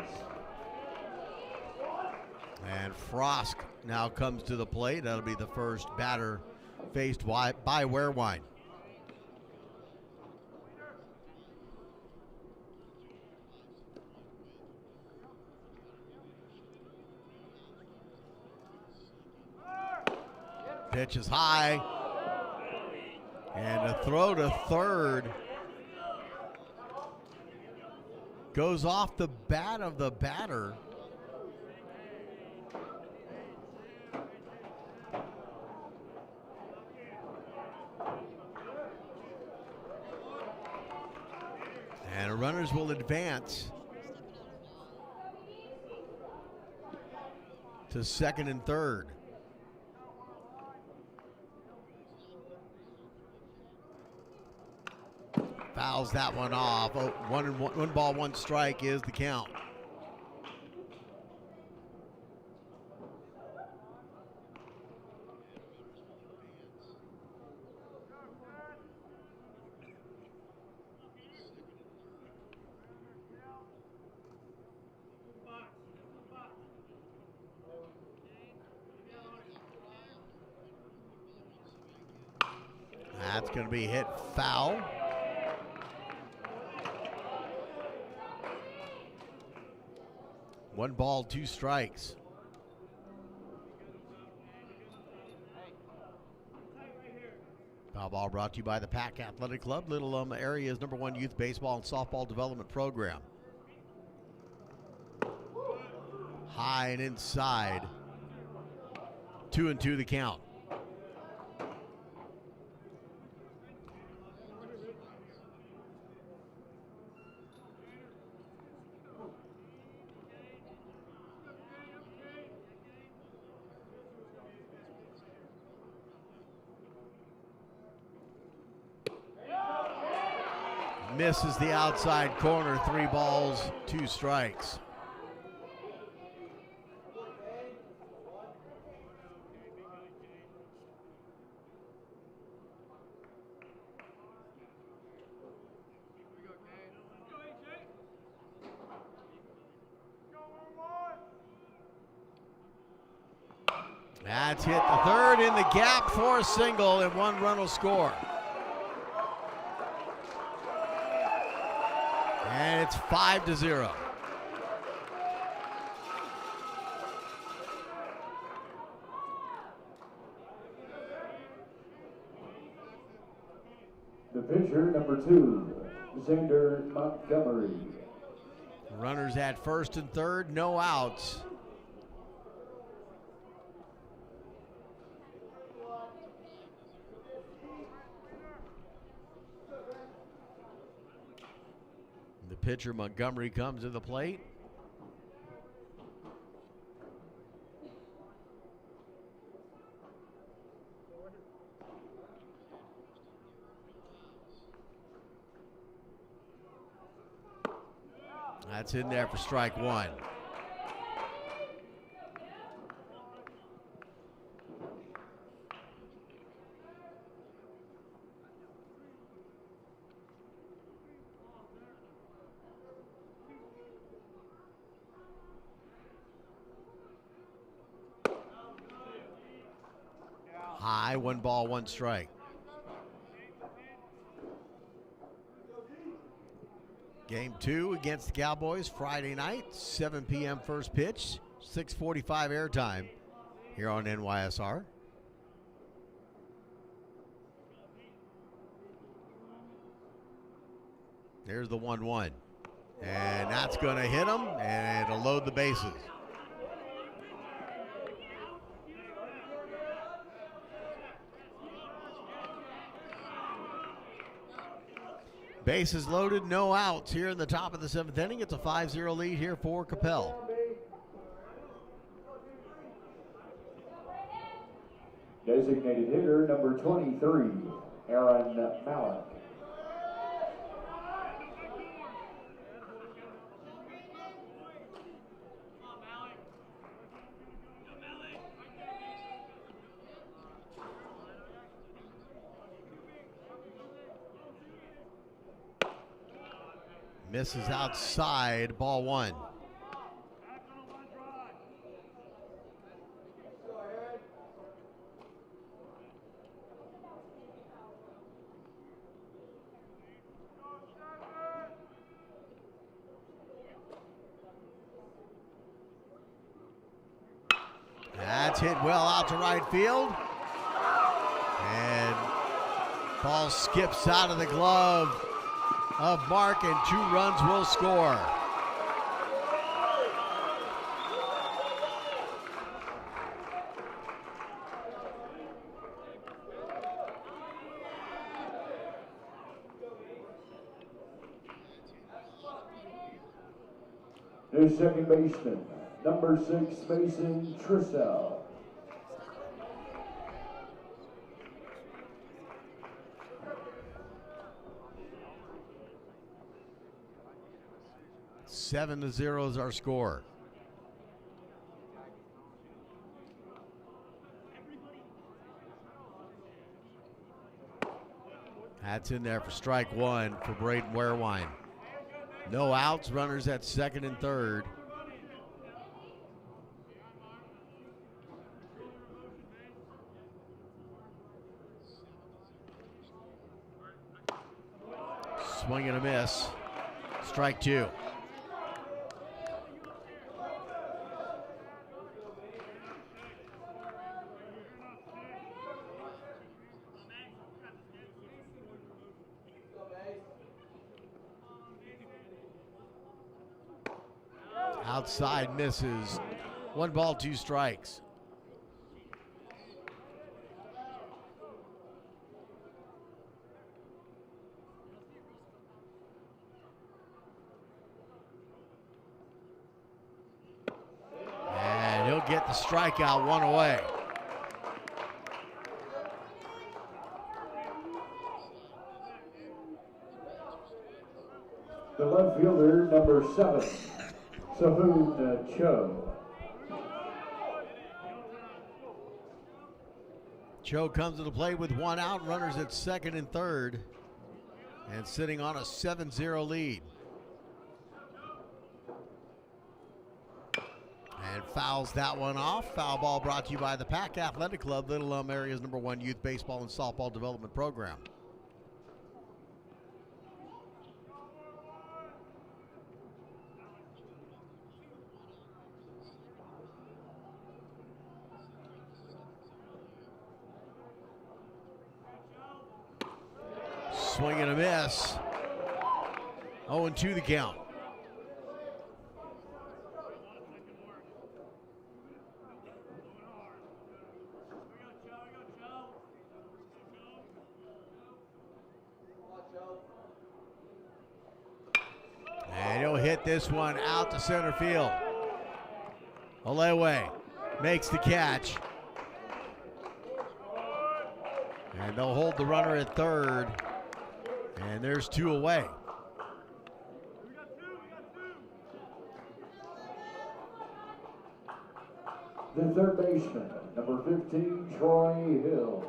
And Frost now comes to the plate. That'll be the first batter faced by Warewine. Pitch is high. And a throw to third. Goes off the bat of the batter. And runners will advance to second and third. Fouls that one off. Oh, one ball, 1 strike is the count. That's going to be hit foul. One ball, 2 strikes. Foul ball brought to you by the Pack Athletic Club, Little Elm area's #1 youth baseball and softball development program. High and inside. 2-2 the count. Misses the outside corner. 3 balls, 2 strikes. That's hit the third in the gap for a single, and 1 run will score. And it's 5-0. The pitcher, number 2, Xander Montgomery. Runners at first and third, no outs. The pitcher, Montgomery, comes to the plate. That's in there for strike 1. High, 1 ball, 1 strike. Game 2 against the Cowboys Friday night, 7 p.m. first pitch, 6:45 airtime here on NYSR. There's the 1-1. And that's going to hit him, and it'll load the bases. Bases loaded, no outs here in the top of the 7th inning. It's a 5-0 lead here for Coppell. Designated hitter number 23, Aaron Malik. Misses outside, ball one. That's hit well out to right field. And ball skips out of the glove of Mark, and 2 runs will score. New second baseman, number 6, Mason Trissell. Seven to 0 is our score. That's in there for strike one for Braden Warewine. No outs, runners at second and third. Swing and a miss. Strike two. Outside misses. 1 ball, 2 strikes. And he'll get the strikeout, 1 away. The left fielder, number 7, Sahun Cho. Cho comes to the plate with 1 out, runners at second and third, and sitting on a 7-0 lead. And fouls that one off. Foul ball brought to you by the Pack Athletic Club, Little Elm Area's #1 youth baseball and softball development program. Swing and a miss. 0-2 the count. And he'll hit this one out to center field. Olewe makes the catch. And they'll hold the runner at third. And there's 2 away. The third baseman, number 15, Troy Hill.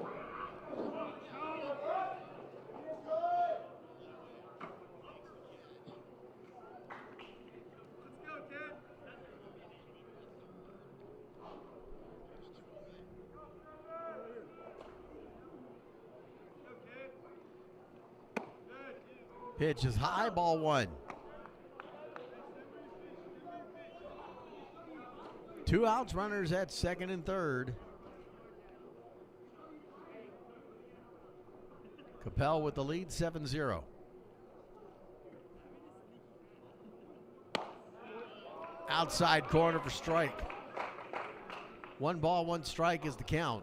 Pitch is high, ball 1. 2 outs, runners at second and third. Coppell with the lead, 7-0. Outside corner for strike. 1 ball, 1 strike is the count.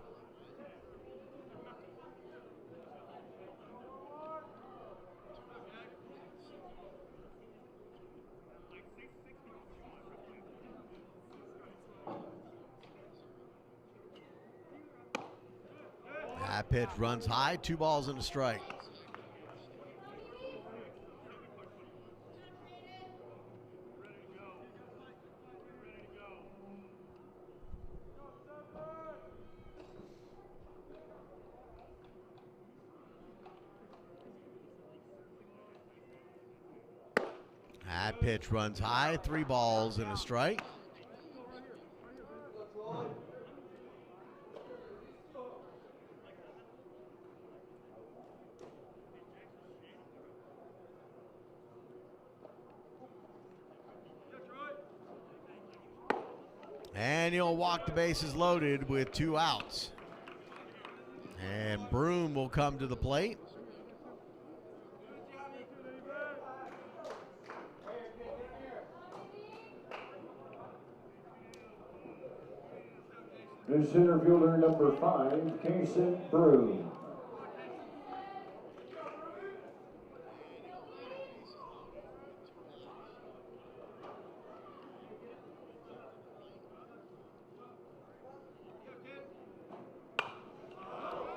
High pitch runs high, 2 balls and a strike. High pitch runs high, 3 balls and a strike. And he'll walk the bases loaded with 2 outs. And Broom will come to the plate. The center fielder number 5, Kason Broom.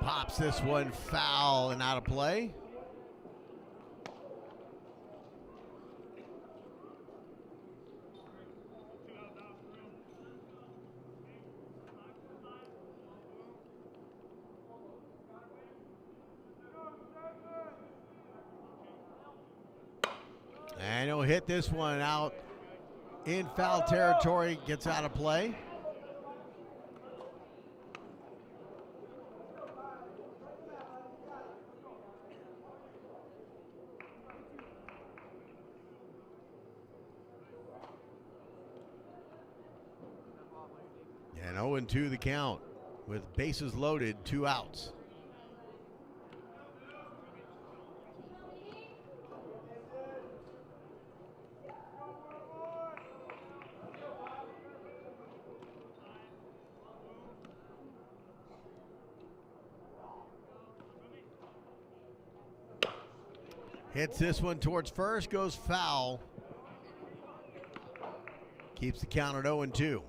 Pops this one foul and out of play. And he'll hit this one out in foul territory, gets out of play. And 0-2 the count with bases loaded, 2 outs. Hits this one towards first, goes foul. Keeps the count at 0-2.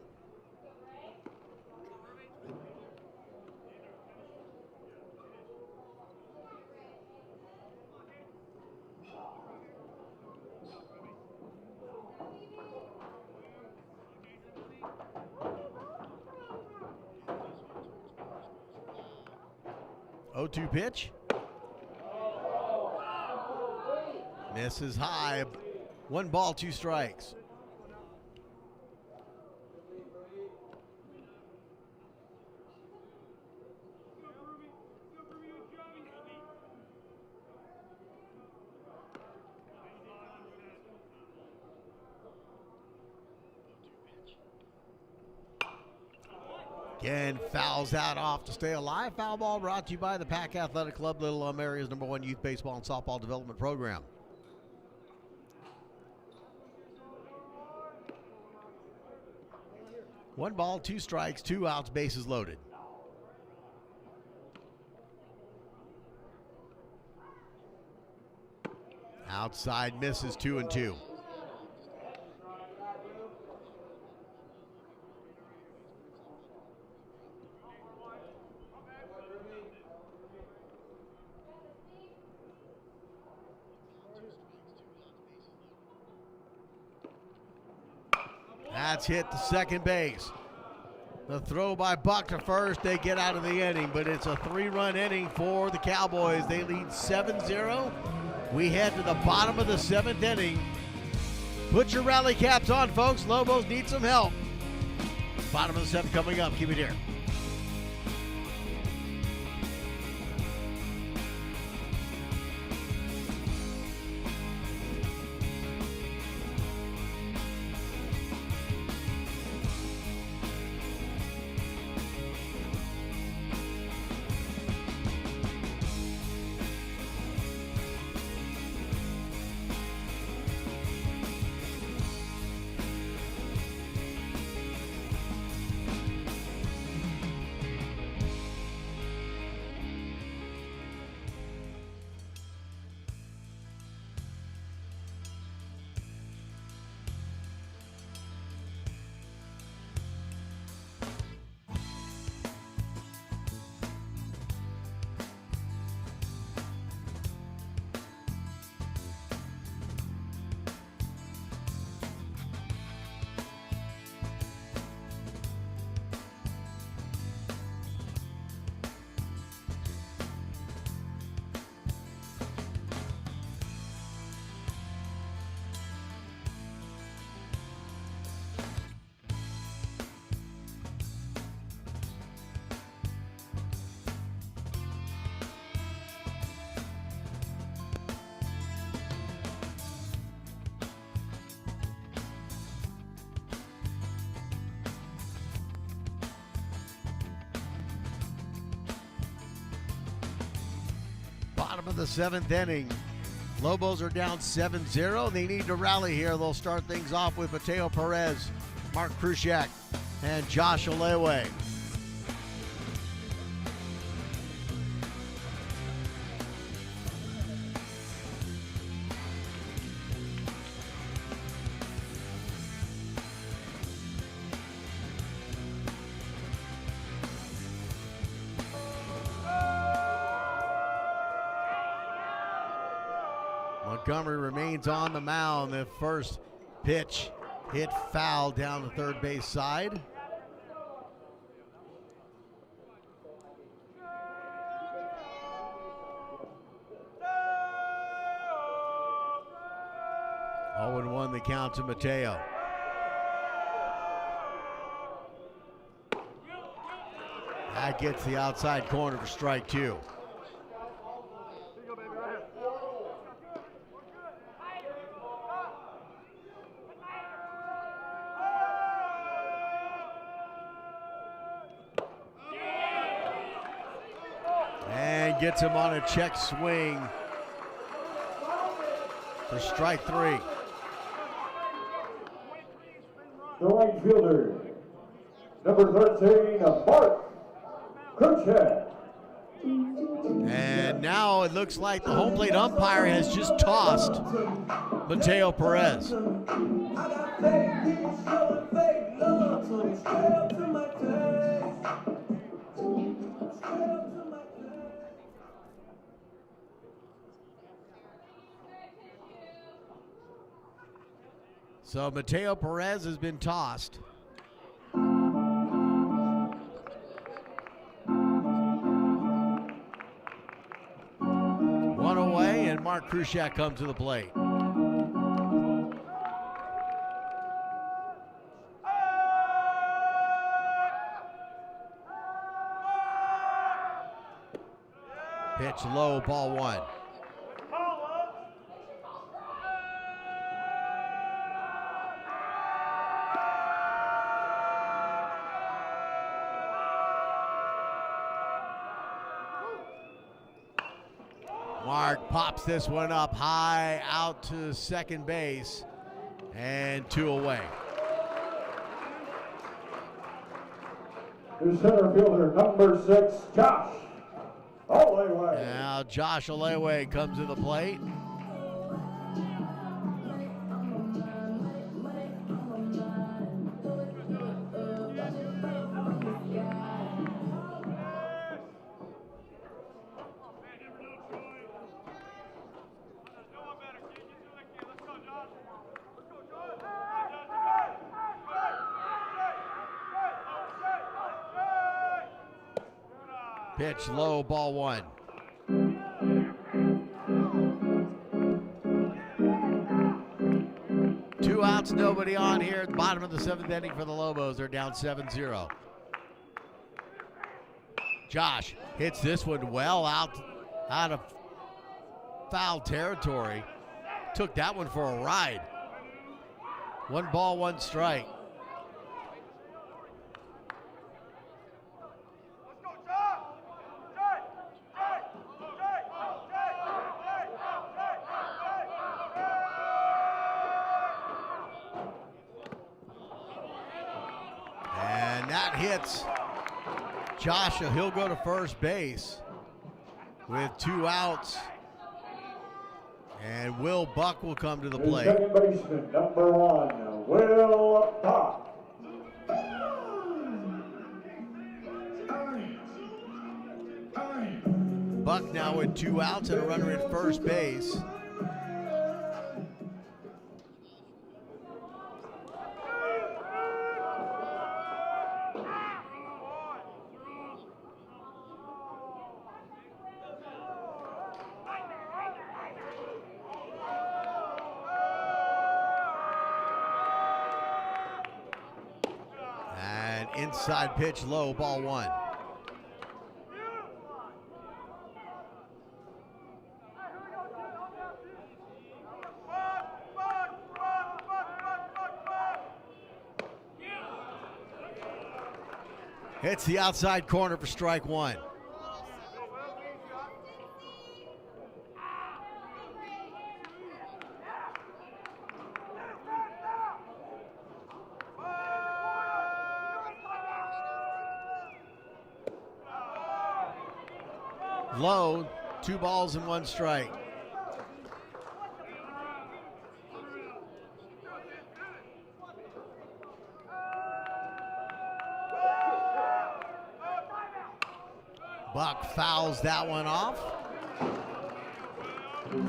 Oh-2 pitch. Misses high. 1 ball, 2 strikes. Again, fouls out off to stay alive. Foul ball brought to you by the Pack Athletic Club, Little Elm area's #1 youth baseball and softball development program. One ball, 2 strikes, 2 outs, bases loaded. Outside misses, 2-2. That's hit to second base. The throw by Buck to first, they get out of the inning, but it's a 3-run inning for the Cowboys. They lead 7-0. We head to the bottom of the 7th inning. Put your rally caps on, folks. Lobos need some help. Bottom of the 7th coming up. Keep it here. Bottom of the 7th inning. Lobos are down 7-0. They need to rally here. They'll start things off with Mateo Perez, Mark Krushak, and Josh Olewe. Montgomery remains on the mound. The first pitch hit foul down the third base side. Oh, and 1 the count to Mateo. That gets the outside corner for strike 2. Gets him on a check swing for strike 3. The right fielder, number 13, Mark Krushak. And now it looks like the home plate umpire has just tossed Mateo Perez. So Mateo Perez has been tossed. One away, and Mark Krushak comes to the plate. Pitch low, ball 1. Mark pops this one up high out to second base, and 2 away. The center fielder, number 6, Josh Olewe. Now Josh Olewe comes to the plate. Pitch low, ball 1. Two outs, nobody on here at the bottom of the 7th inning for the Lobos. They're down 7-0. Josh hits this one well out of foul territory. Took that one for a ride. 1 ball, 1 strike. That hits Joshua. He'll go to first base with 2 outs. And Will Buck will come to the plate. Second baseman, number 1, Will Buck. Buck now with 2 outs and a runner at first base. Inside pitch low, ball 1. Hits the outside corner for strike 1. Low, 2 balls and 1 strike. Buck fouls that one off.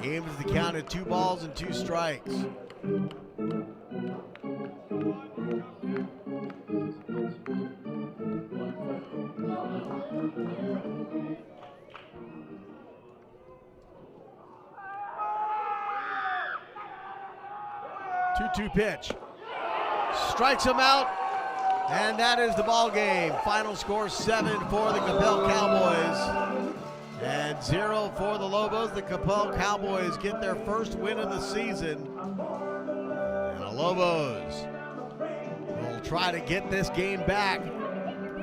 Aims the count at 2 balls and 2 strikes. Two pitch. Strikes him out. And that is the ball game. Final score 7 for the Coppell Cowboys and 0 for the Lobos. The Coppell Cowboys get their first win of the season. And the Lobos will try to get this game back.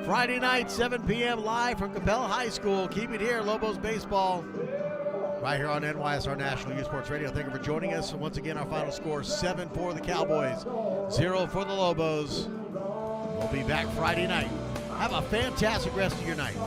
Friday night, 7 p.m. live from Coppell High School. Keep it here, Lobos Baseball, right here on NYSR National Youth Sports Radio. Thank you for joining us. Once again, our final score 7 for the Cowboys, 0 for the Lobos. We'll be back Friday night. Have a fantastic rest of your night.